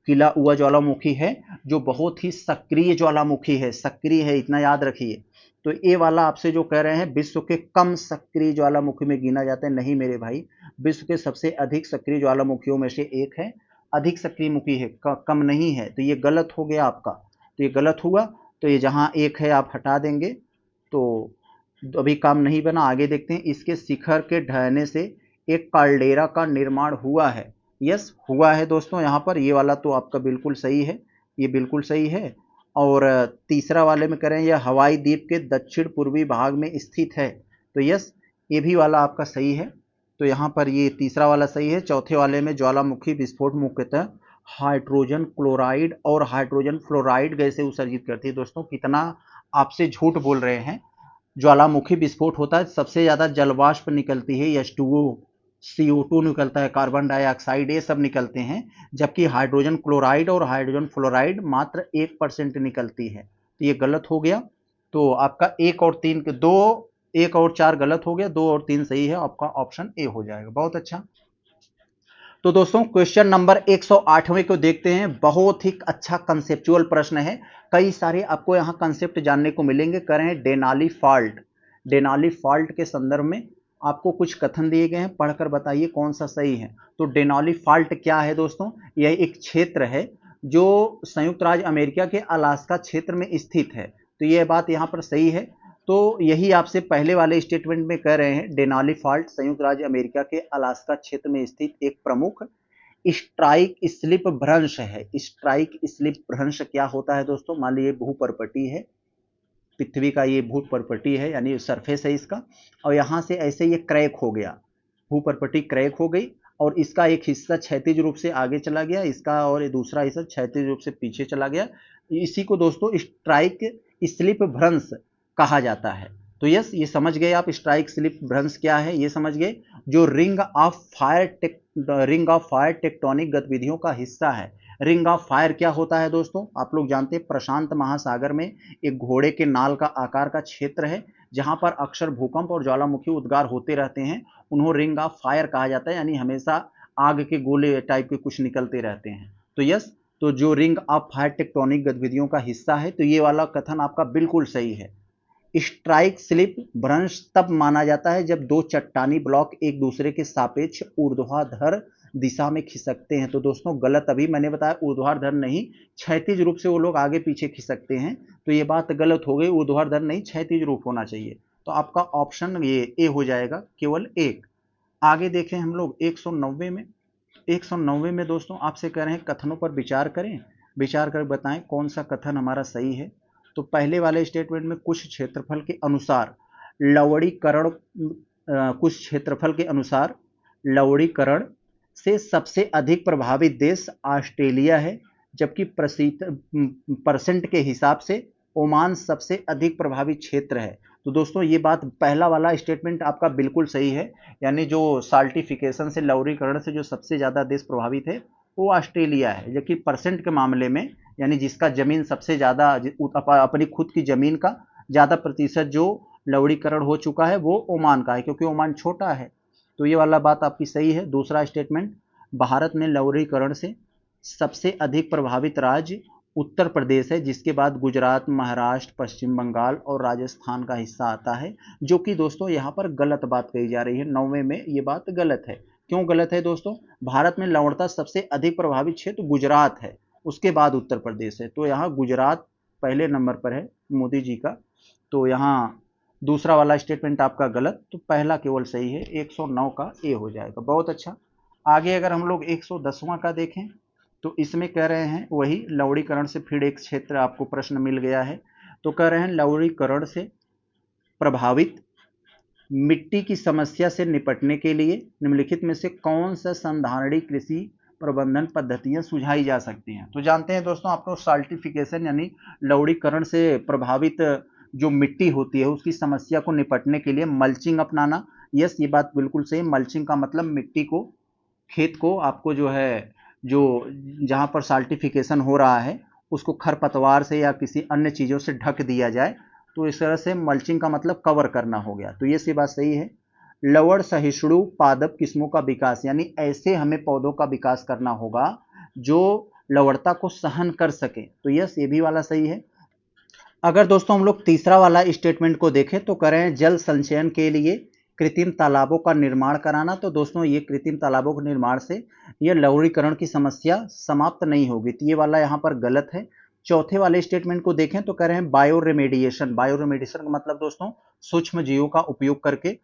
किलाउआ ज्वालामुखी है जो बहुत ही सक्रिय ज्वालामुखी है, सक्रिय है इतना याद रखिए। तो ये वाला आपसे जो कह रहे हैं विश्व के कम सक्रिय ज्वालामुखी में गिना जाता है, नहीं मेरे भाई, विश्व के सबसे अधिक सक्रिय ज्वालामुखियों में से एक है। अधिक सक्रिय मुखी है, कम नहीं है, तो ये गलत हो गया आपका, तो ये गलत हुआ। तो ये जहाँ एक है आप हटा देंगे, तो अभी काम नहीं बना। आगे देखते हैं, इसके शिखर के ढहने से एक काल्डेरा का निर्माण हुआ है। यस हुआ है दोस्तों, यहाँ पर ये वाला तो आपका बिल्कुल सही है, ये बिल्कुल सही है। और तीसरा वाले में करें, यह हवाई द्वीप के दक्षिण पूर्वी भाग में स्थित है, तो यस ये भी वाला आपका सही है। तो यहाँ पर ये तीसरा वाला सही है। चौथे वाले में ज्वालामुखी विस्फोट मुख्यतः हाइड्रोजन क्लोराइड और हाइड्रोजन फ्लोराइड गैसें उत्सर्जित करती है। दोस्तों कितना आपसे झूठ बोल रहे हैं। ज्वालामुखी विस्फोट होता है, सबसे ज्यादा जलवाष्प निकलती है, H2O, CO2 निकलता है, कार्बन डाइऑक्साइड, ये सब निकलते हैं, जबकि हाइड्रोजन क्लोराइड और हाइड्रोजन फ्लोराइड मात्र 1% निकलती है। तो ये गलत हो गया। तो आपका 1 और 3 के 2, 1 और 4 गलत हो गया, 2 और 3 सही है, आपका ऑप्शन ए हो जाएगा। बहुत अच्छा। तो दोस्तों क्वेश्चन नंबर 108वें को देखते हैं। बहुत ही अच्छा कंसेप्चुअल प्रश्न है, कई सारे आपको यहाँ कंसेप्ट जानने को मिलेंगे। करें डेनाली फॉल्ट। डेनाली फॉल्ट के संदर्भ में आपको कुछ कथन दिए गए हैं, पढ़कर बताइए कौन सा सही है। तो डेनाली फॉल्ट क्या है दोस्तों? यह एक क्षेत्र है जो संयुक्त राज्य अमेरिका के अलास्का क्षेत्र में स्थित है, तो यह बात यहाँ पर सही है। तो यही आपसे पहले वाले स्टेटमेंट में कह रहे हैं, डेनाली फॉल्ट संयुक्त राज्य अमेरिका के अलास्का क्षेत्र में स्थित एक प्रमुख स्ट्राइक स्लिप भ्रंश है। स्ट्राइक स्लिप भ्रंश क्या होता है दोस्तों? मान लीजिए भूपर्पटी है, पृथ्वी का ये भूपर्पटी है, यानी सरफेस है इसका, और यहाँ से ऐसे ये क्रैक हो गया, भूपर्पटी क्रैक हो गई और इसका एक हिस्सा क्षैतिज रूप से आगे चला गया, इसका और दूसरा हिस्सा क्षैतिज रूप से पीछे चला गया। इसी को दोस्तों स्ट्राइक स्लिप भ्रंश कहा जाता है। तो यस ये समझ गए आप स्ट्राइक स्लिप भ्रंश क्या है, ये समझ गए। जो रिंग ऑफ फायर टेक्टोनिक गतिविधियों का हिस्सा है। रिंग ऑफ फायर क्या होता है दोस्तों? आप लोग जानते हैं प्रशांत महासागर में एक घोड़े के नाल का आकार का क्षेत्र है, जहां पर अक्सर भूकंप और ज्वालामुखी उद्गार होते रहते हैं, उन्हें रिंग ऑफ फायर कहा जाता है, यानी हमेशा आग के गोले टाइप के कुछ निकलते रहते हैं। तो यस, तो जो रिंग ऑफ फायर टेक्टोनिक गतिविधियों का हिस्सा है, तो ये वाला कथन आपका बिल्कुल सही है। स्ट्राइक स्लिप भ्रंश तब माना जाता है जब दो चट्टानी ब्लॉक एक दूसरे के सापेक्ष ऊर्ध्वाधर दिशा में खिसकते हैं। तो दोस्तों गलत, अभी मैंने बताया ऊर्ध्वाधर नहीं, क्षैतिज रूप से वो लोग आगे पीछे खिसकते हैं, तो ये बात गलत हो गई, ऊर्ध्वाधर नहीं क्षैतिज रूप होना चाहिए। तो आपका ऑप्शन ये ए हो जाएगा, केवल एक। आगे देखें हम लोग 190 में। 190 में दोस्तों आपसे कह रहे हैं कथनों पर विचार करें, विचार कर बताएं कौन सा कथन हमारा सही है। तो पहले वाले स्टेटमेंट में कुछ क्षेत्रफल के अनुसार लवणीकरण, कुछ क्षेत्रफल के अनुसार लवणीकरण से सबसे अधिक प्रभावित देश ऑस्ट्रेलिया है, जबकि परसेंट के हिसाब से ओमान सबसे अधिक प्रभावित क्षेत्र है। तो दोस्तों ये बात, पहला वाला स्टेटमेंट आपका बिल्कुल सही है, यानी जो साल्टिफिकेशन से लवणीकरण से जो सबसे ज़्यादा देश प्रभावित है वो ऑस्ट्रेलिया है, जबकि परसेंट के मामले में, यानी जिसका जमीन सबसे ज़्यादा अपनी खुद की जमीन का ज़्यादा प्रतिशत जो लवणीकरण हो चुका है वो ओमान का है, क्योंकि ओमान छोटा है। तो ये वाला बात आपकी सही है। दूसरा स्टेटमेंट, भारत में लवणीकरण से सबसे अधिक प्रभावित राज्य उत्तर प्रदेश है, जिसके बाद गुजरात, महाराष्ट्र, पश्चिम बंगाल और राजस्थान का हिस्सा आता है, जो कि दोस्तों यहाँ पर गलत बात कही जा रही है। 90 में ये बात गलत है। क्यों गलत है दोस्तों? भारत में लवणता सबसे अधिक प्रभावित क्षेत्र गुजरात है, उसके बाद उत्तर प्रदेश है, तो यहाँ गुजरात पहले नंबर पर है मोदी जी का। तो यहाँ दूसरा वाला स्टेटमेंट आपका गलत, तो पहला केवल सही है, 109 का ए हो जाएगा। बहुत अच्छा। आगे अगर हम लोग 110वां का देखें तो इसमें कह रहे हैं वही लवणीकरण से फिर एक क्षेत्र आपको प्रश्न मिल गया है। तो कह रहे हैं लवणीकरण से प्रभावित मिट्टी की समस्या से निपटने के लिए निम्नलिखित में से कौन सा संधारणी कृषि प्रबंधन पद्धतियां सुझाई जा सकती हैं। तो जानते हैं दोस्तों आप लोग साल्टिफिकेशन यानी लवणीकरण से प्रभावित जो मिट्टी होती है उसकी समस्या को निपटने के लिए मल्चिंग अपनाना। यस, ये बात बिल्कुल सही। मल्चिंग का मतलब मिट्टी को, खेत को आपको जो है जो जहां पर साल्टिफिकेशन हो रहा है उसको खरपतवार से या किसी अन्य चीजों से ढक दिया जाए, तो इस तरह से मल्चिंग का मतलब कवर करना हो गया। तो ये सी बात सही है। लवण सहिष्णु पादप किस्मों का विकास, यानी ऐसे हमें पौधों का विकास करना होगा जो लवणता को सहन कर सके। तो यस, ये भी वाला सही है। अगर दोस्तों हम लोग तीसरा वाला स्टेटमेंट को देखें तो करें जल संचयन के लिए कृत्रिम तालाबों का निर्माण कराना। तो दोस्तों ये कृत्रिम तालाबों के निर्माण से यह लवणीकरण की समस्या समाप्त नहीं होगी, तो ये वाला यहाँ पर गलत है। चौथे वाले स्टेटमेंट को देखें तो कह रहे हैं बायो रेमेडिएशन। बायो रेमेडिएशन का मतलब दोस्तों सूक्ष्म जीवों का उपयोग करके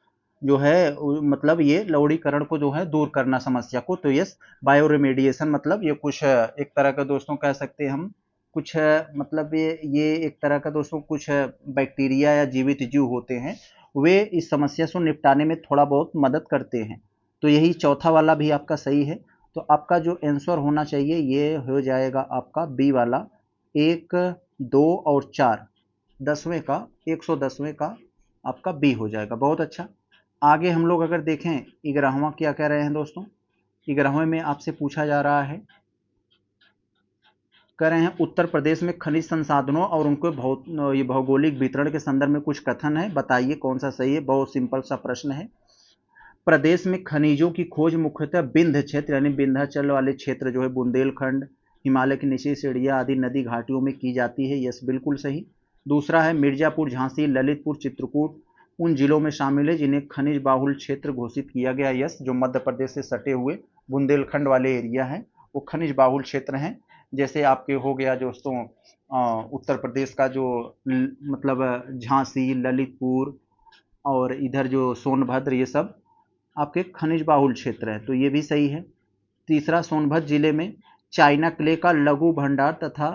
जो है मतलब ये लवणीकरण को जो है दूर करना समस्या को। तो यस, बायो रेमेडिएशन मतलब ये कुछ एक तरह का दोस्तों कह सकते हैं हम कुछ मतलब ये एक तरह का दोस्तों कुछ बैक्टीरिया या जीवित जीव होते हैं, वे इस समस्या से निपटाने में थोड़ा बहुत मदद करते हैं। तो यही चौथा वाला भी आपका सही है। तो आपका जो आंसर होना चाहिए ये हो जाएगा आपका बी वाला, 1, 2 और 4, 10वें का 110वें का आपका बी हो जाएगा। बहुत अच्छा। आगे हम लोग अगर देखें 11वां क्या कह रहे हैं दोस्तों, 11वें में आपसे पूछा जा रहा है, कह रहे हैं उत्तर प्रदेश में खनिज संसाधनों और उनके ये भौगोलिक वितरण के संदर्भ में कुछ कथन है, बताइए कौन सा सही है। बहुत सिंपल सा प्रश्न है। प्रदेश में खनिजों की खोज मुख्यतः विंध्य क्षेत्र यानी विंध्याचल वाले क्षेत्र जो है बुंदेलखंड, हिमालय की निचली श्रेणियां आदि नदी घाटियों में की जाती है। यस, बिल्कुल सही। दूसरा है मिर्जापुर, झांसी, ललितपुर, चित्रकूट उन जिलों में शामिल है जिन्हें खनिज बाहुल क्षेत्र घोषित किया गया। यस, जो मध्य प्रदेश से सटे हुए बुंदेलखंड वाले एरिया हैं वो खनिज बाहुल क्षेत्र हैं। जैसे आपके हो गया दोस्तों उत्तर प्रदेश का जो मतलब झांसी, ललितपुर और इधर जो सोनभद्र, ये सब आपके खनिज बाहुल क्षेत्र है। तो ये भी सही है। तीसरा, सोनभद्र जिले में चाइना क्ले का लघु भंडार तथा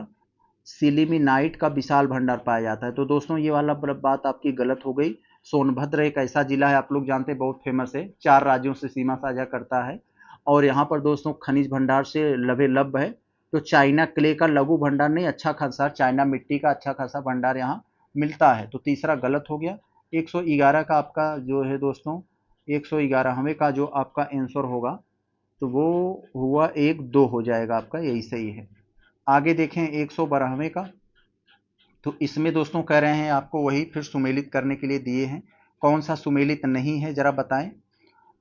सिलिमिनाइट का विशाल भंडार पाया जाता है। तो दोस्तों ये वाला बात आपकी गलत हो गई। सोनभद्र एक ऐसा जिला है, आप लोग जानते हैं, बहुत फेमस है, 4 राज्यों से सीमा साझा करता है और यहाँ पर दोस्तों खनिज भंडार से लबे-लब है। तो चाइना क्ले का लघु भंडार नहीं, अच्छा खासा चाइना मिट्टी का अच्छा खासा भंडार यहाँ मिलता है। तो तीसरा गलत हो गया। 111 का आपका जो है दोस्तों 111वें का जो आपका आंसर होगा तो वो हुआ 1-2 हो जाएगा आपका, यही सही है। आगे देखें 112वें का, तो इसमें दोस्तों कह रहे हैं आपको वही फिर सुमेलित करने के लिए दिए हैं। कौन सा सुमेलित नहीं है जरा बताएं।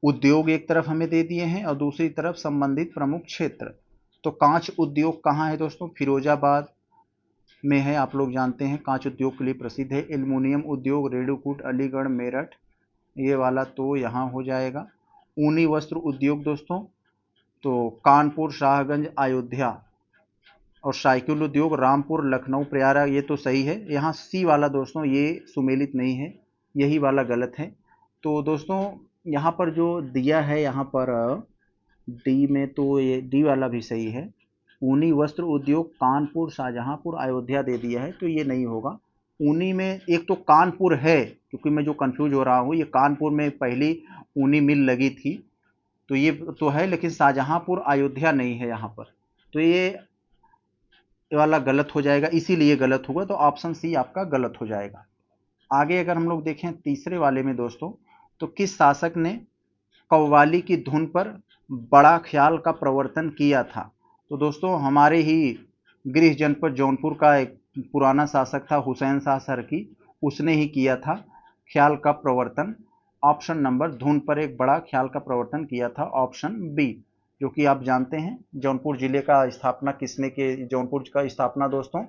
उद्योग एक तरफ हमें दे दिए हैं और दूसरी तरफ संबंधित प्रमुख क्षेत्र। तो कांच उद्योग कहाँ है दोस्तों, फिरोजाबाद में है, आप लोग जानते हैं कांच उद्योग के लिए प्रसिद्ध है। एल्युमिनियम उद्योग रेणुकूट, अलीगढ़, मेरठ, ये वाला तो यहाँ हो जाएगा। ऊनी वस्त्र उद्योग दोस्तों तो कानपुर, शाहगंज, अयोध्या और साइकिल उद्योग रामपुर, लखनऊ, प्रयागराज, ये तो सही है। यहाँ सी वाला दोस्तों ये सुमेलित नहीं है, यही वाला गलत है। तो दोस्तों यहाँ पर जो दिया है यहाँ पर डी में, तो ये डी वाला भी सही है। ऊनी वस्त्र उद्योग कानपुर, शाहजहांपुर, अयोध्या दे दिया है, तो ये नहीं होगा। ऊनी में एक तो कानपुर है, क्योंकि मैं जो कंफ्यूज हो रहा हूँ, ये कानपुर में पहली ऊनी मिल लगी थी, तो ये तो है, लेकिन शाहजहांपुर अयोध्या नहीं है यहाँ पर, तो ये वाला गलत हो जाएगा, इसीलिए गलत होगा। तो ऑप्शन सी आपका गलत हो जाएगा। आगे अगर हम लोग देखें तीसरे वाले में दोस्तों, तो किस शासक ने कव्वाली की धुन पर बड़ा ख्याल का प्रवर्तन किया था। तो दोस्तों हमारे ही गृह जनपद जौनपुर का एक पुराना शासक था हुसैन शाह सरकी, उसने ही किया था ख्याल का प्रवर्तन। ऑप्शन नंबर, धुन पर एक बड़ा ख्याल का प्रवर्तन किया था, ऑप्शन बी। जो कि आप जानते हैं जौनपुर जिले का स्थापना किसने के, जौनपुर का स्थापना दोस्तों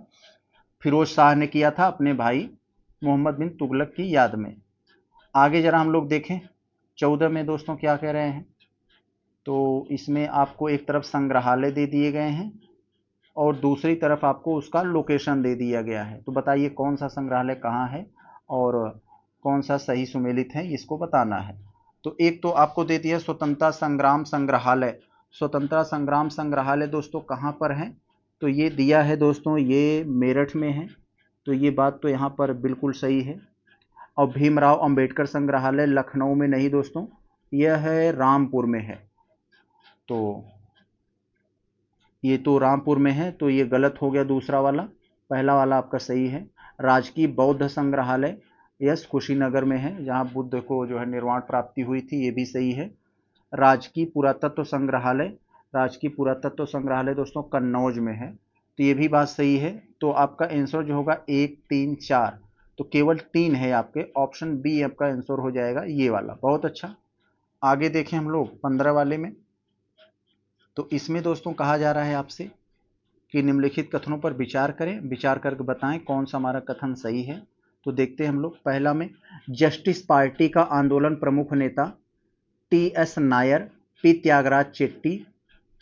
फिरोज शाह ने किया था अपने भाई मोहम्मद बिन तुगलक की याद में। आगे जरा हम लोग देखें 14 में दोस्तों क्या कह रहे हैं, तो इसमें आपको एक तरफ संग्रहालय दे दिए गए हैं और दूसरी तरफ आपको उसका लोकेशन दे दिया गया है। तो बताइए कौन सा संग्रहालय कहाँ है और कौन सा सही सुमेलित है इसको बताना है। तो एक तो आपको दे दिया स्वतंत्रता संग्राम संग्रहालय। स्वतंत्रता संग्राम संग्रहालय दोस्तों कहाँ पर है, तो ये दिया है दोस्तों, ये मेरठ में है। तो ये बात तो यहाँ पर बिल्कुल सही है। और भीमराव अंबेडकर संग्रहालय लखनऊ में नहीं दोस्तों, यह है रामपुर में है। तो ये तो रामपुर में है, तो ये गलत हो गया दूसरा वाला, पहला वाला आपका सही है। राजकीय बौद्ध संग्रहालय यस कुशीनगर में है, जहाँ बुद्ध को जो है निर्वाण प्राप्ति हुई थी, ये भी सही है। राजकीय पुरातत्व संग्रहालय, राजकीय पुरातत्व संग्रहालय दोस्तों कन्नौज में है, तो ये भी बात सही है। तो आपका आंसर जो होगा 1 3 4, तो केवल 3 है आपके, ऑप्शन बी आपका आंसर हो जाएगा ये वाला। बहुत अच्छा। आगे देखें हम लोग 15 वाले में। तो इसमें दोस्तों कहा जा रहा है आपसे कि निम्नलिखित कथनों पर विचार करें, विचार करके बताएं कौन सा हमारा कथन सही है। तो देखते हैं हम लोग। पहला में, जस्टिस पार्टी का आंदोलन प्रमुख नेता टी.एस. नायर, पी. त्यागराज चेट्टी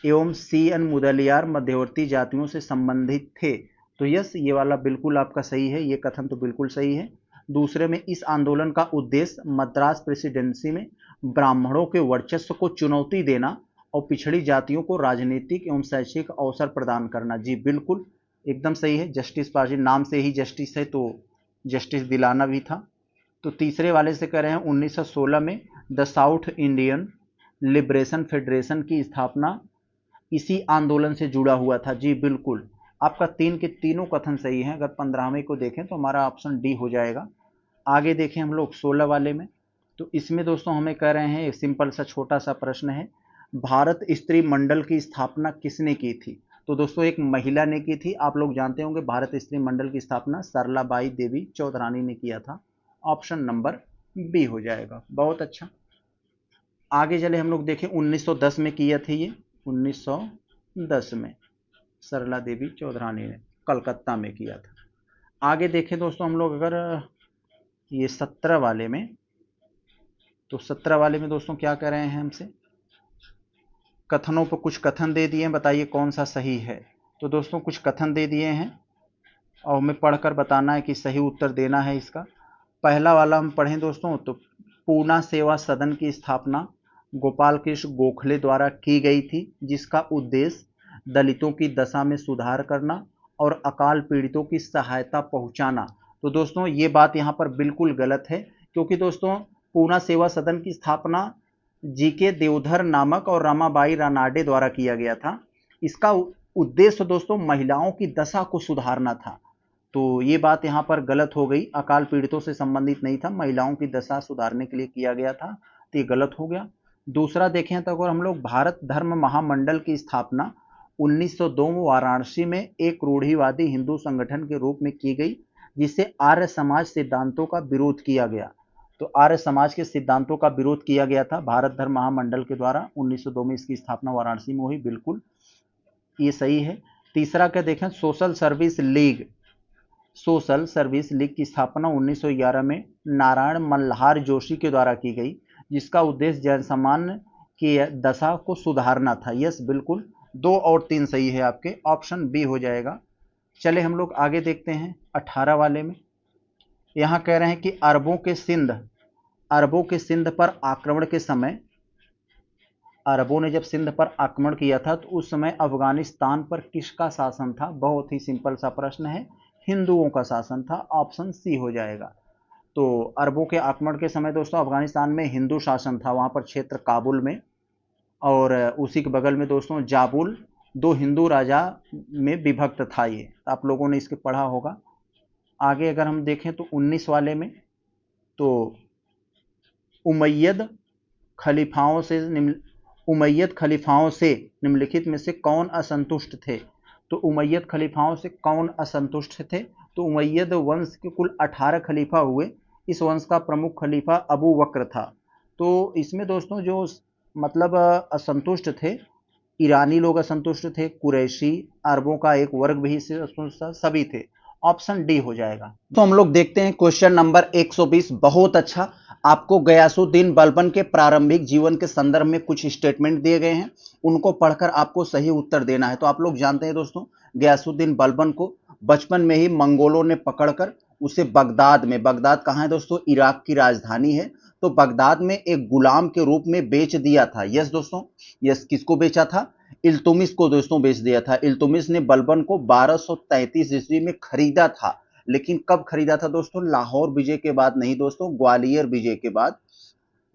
एवं सी.एन. मुदलियार मध्यवर्ती जातियों से संबंधित थे। तो यस, ये वाला बिल्कुल आपका सही है, ये कथन तो बिल्कुल सही है। दूसरे में, इस आंदोलन का उद्देश्य मद्रास प्रेसिडेंसी में ब्राह्मणों के वर्चस्व को चुनौती देना और पिछड़ी जातियों को राजनीतिक एवं शैक्षिक अवसर प्रदान करना। जी बिल्कुल एकदम सही है। जस्टिस पार्टी, नाम से ही जस्टिस है तो जस्टिस दिलाना भी था। तो तीसरे वाले से कह रहे हैं 1916 में the south Indian liberation federation की स्थापना इसी आंदोलन से जुड़ा हुआ था। जी बिल्कुल, आपका 3 के तीनों कथन सही हैं। अगर 15वें को देखें तो हमारा ऑप्शन डी हो जाएगा। आगे देखें हम लोग 16 वाले में। तो इसमें दोस्तों हमें कह रहे हैं, एक सिंपल सा छोटा सा प्रश्न है, भारत स्त्री मंडल की स्थापना किसने की थी। तो दोस्तों एक महिला ने की थी। आप लोग जानते होंगे भारत स्त्री मंडल की स्थापना सरलाबाई देवी चौधरानी ने किया था। ऑप्शन नंबर बी हो जाएगा। बहुत अच्छा। आगे चले हम लोग देखें 1910 में किया था ये, 1910 में सरला देवी चौधरानी ने कलकत्ता में किया था। आगे देखें दोस्तों हम लोग अगर ये 17 वाले में, तो 17 वाले में दोस्तों क्या कह रहे हैं हमसे, कथनों पर कुछ कथन दे दिए हैं, बताइए कौन सा सही है। तो दोस्तों कुछ कथन दे दिए हैं और हमें पढ़कर बताना है कि सही उत्तर देना है इसका। पहला वाला हम पढ़ें दोस्तों, तो पूना सेवा सदन की स्थापना गोपाल कृष्ण गोखले द्वारा की गई थी, जिसका उद्देश्य दलितों की दशा में सुधार करना और अकाल पीड़ितों की सहायता पहुंचाना। तो दोस्तों ये बात यहाँ पर बिल्कुल गलत है, क्योंकि दोस्तों पूना सेवा सदन की स्थापना जीके देवधर नामक और रमाबाई रानाडे द्वारा किया गया था। इसका उद्देश्य दोस्तों महिलाओं की दशा को सुधारना था। तो ये बात यहाँ पर गलत हो गई, अकाल पीड़ितों से संबंधित नहीं था, महिलाओं की दशा सुधारने के लिए किया गया था, तो ये गलत हो गया। दूसरा देखें तो अगर हम लोग भारत धर्म महामंडल की स्थापना 1902 में वाराणसी में एक रूढ़िवादी हिंदू संगठन के रूप में की गई, जिससे आर्य समाज सिद्धांतों का विरोध किया गया। तो आर्य समाज के सिद्धांतों का विरोध किया गया था भारत धर्म महामंडल के द्वारा, 1902 में इसकी स्थापना वाराणसी में हुई, बिल्कुल ये सही है। तीसरा क्या देखें, social service league, social service league की स्थापना 1911 में नारायण मल्हार जोशी के द्वारा की गई, जिसका उद्देश्य जनसामान्य की दशा को सुधारना था। यस बिल्कुल, 2 और 3 सही है आपके, ऑप्शन बी हो जाएगा। चले हम लोग आगे देखते हैं 18 वाले में। यहाँ कह रहे हैं कि अरबों के सिंध पर आक्रमण के समय, अरबों ने जब सिंध पर आक्रमण किया था तो उस समय अफगानिस्तान पर किसका शासन था। बहुत ही सिंपल सा प्रश्न है, हिंदुओं का शासन था, ऑप्शन सी हो जाएगा। तो अरबों के आक्रमण के समय दोस्तों अफगानिस्तान में हिंदू शासन था, वहाँ पर क्षेत्र काबुल में, और उसी के बगल में दोस्तों जाबुल, 2 हिंदू राजा में विभक्त था ये, आप लोगों ने इसके पढ़ा होगा। आगे अगर हम देखें तो 19 वाले में, तो उमैयद खलीफाओं से निम्नलिखित में से कौन असंतुष्ट थे। तो उमैयद खलीफाओं से कौन असंतुष्ट थे, तो उमैयद वंश के कुल 18 खलीफा हुए, इस वंश का प्रमुख खलीफा अबू बकर था। तो इसमें दोस्तों जो मतलब असंतुष्ट थे, ईरानी लोग असंतुष्ट थे, कुरैशी, अरबों का एक वर्ग भी इससे असंतुष्ट था, सभी थे, ऑप्शन डी हो जाएगा। तो हम लोग देखते हैं क्वेश्चन नंबर 120। बहुत अच्छा, आपको गयासुद्दीन बलबन के प्रारंभिक जीवन के संदर्भ में कुछ स्टेटमेंट दिए गए हैं, उनको पढ़कर आपको सही उत्तर देना है। तो आप लोग जानते हैं दोस्तों, गयासुद्दीन बलबन को बचपन में ही मंगोलों ने पकड़कर उसे बगदाद में, बगदाद कहाँ है दोस्तों, इराक की राजधानी है, तो बगदाद में एक गुलाम के रूप में बेच दिया था। यस दोस्तों, यस, किसको बेचा था, इल्तुमिश को दोस्तों बेच दिया था। इल्तुमिश ने बलबन को 1233 ईस्वी में खरीदा था, लेकिन कब खरीदा था दोस्तों, लाहौर विजय के बाद नहीं दोस्तों, ग्वालियर विजय के बाद।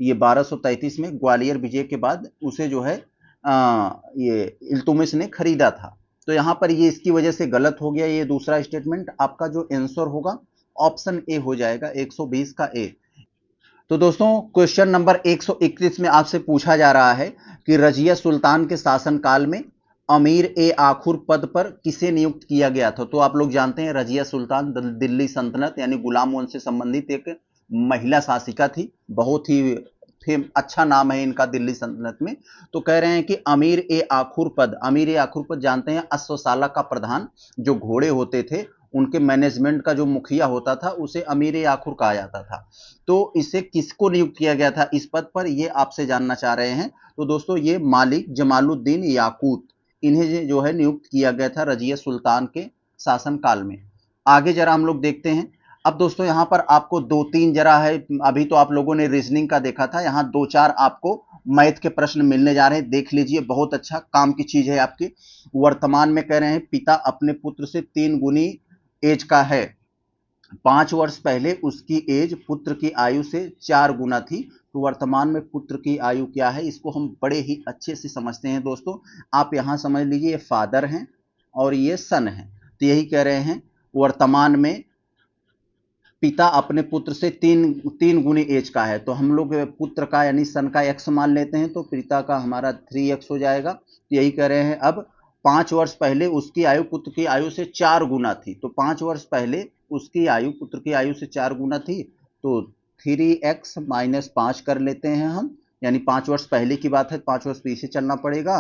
ये 1233 में ग्वालियर विजय के बाद उसे जो है ये इल्तुमिश ने खरीदा था। तो यहां पर ये इसकी वजह से गलत हो गया ये दूसरा स्टेटमेंट। आपका जो आंसर होगा ऑप्शन ए हो जाएगा, 120 का ए। तो दोस्तों क्वेश्चन नंबर 131 में आपसे पूछा जा रहा है कि रजिया सुल्तान के शासनकाल में अमीर ए आखुर पद पर किसे नियुक्त किया गया था। तो आप लोग जानते हैं रजिया सुल्तान दिल्ली सल्तनत यानी गुलाम वंश से संबंधित एक महिला शासिका थी, बहुत ही अच्छा नाम है इनका दिल्ली सल्तनत में। तो कह रहे हैं कि अमीर ए आखुर पद, अमीर ए आखुर पद जानते हैं अश्वशाला का प्रधान, जो घोड़े होते थे उनके मैनेजमेंट का जो मुखिया होता था उसे अमीर ए आखुर कहा जाता था। तो इसे किसको नियुक्त किया गया था इस पद पर, ये आपसे जानना चाह रहे हैं। तो दोस्तों ये मालिक जमालुद्दीन याकूत, इन्हें जो है नियुक्त किया गया था रजिया सुल्तान के शासनकाल में। आगे जरा हम लोग देखते हैं। अब दोस्तों यहां पर आपको 2-3 जरा है, अभी तो आप लोगों ने रीजनिंग का देखा था, यहां 2-4 आपको मैथ के प्रश्न मिलने जा रहे हैं, देख लीजिए, बहुत अच्छा काम की चीज है आपकी। वर्तमान में कह रहे हैं पिता अपने पुत्र से 3 गुनी एज का है, 5 वर्ष पहले उसकी एज पुत्र की आयु से 4 गुना थी। तो वर्तमान में पुत्र की आयु क्या है, इसको हम बड़े ही अच्छे से समझते हैं दोस्तों। आप यहां समझ लीजिए ये फादर हैं और ये सन है, तो यही कह रहे हैं वर्तमान में पिता अपने पुत्र से 3 गुनी एज का है। तो हम लोग पुत्र का यानी सन का x मान लेते हैं, तो पिता का हमारा 3x हो जाएगा। तो यही कह रहे हैं अब 5 वर्ष पहले उसकी आयु पुत्र की आयु से 4 गुना थी। तो 5 वर्ष पहले उसकी आयु पुत्र की आयु से 4 गुना थी, तो 3x माइनस 5 कर लेते हैं हम, यानी 5 वर्ष पहले की बात है, 5 वर्ष पीछे चलना पड़ेगा।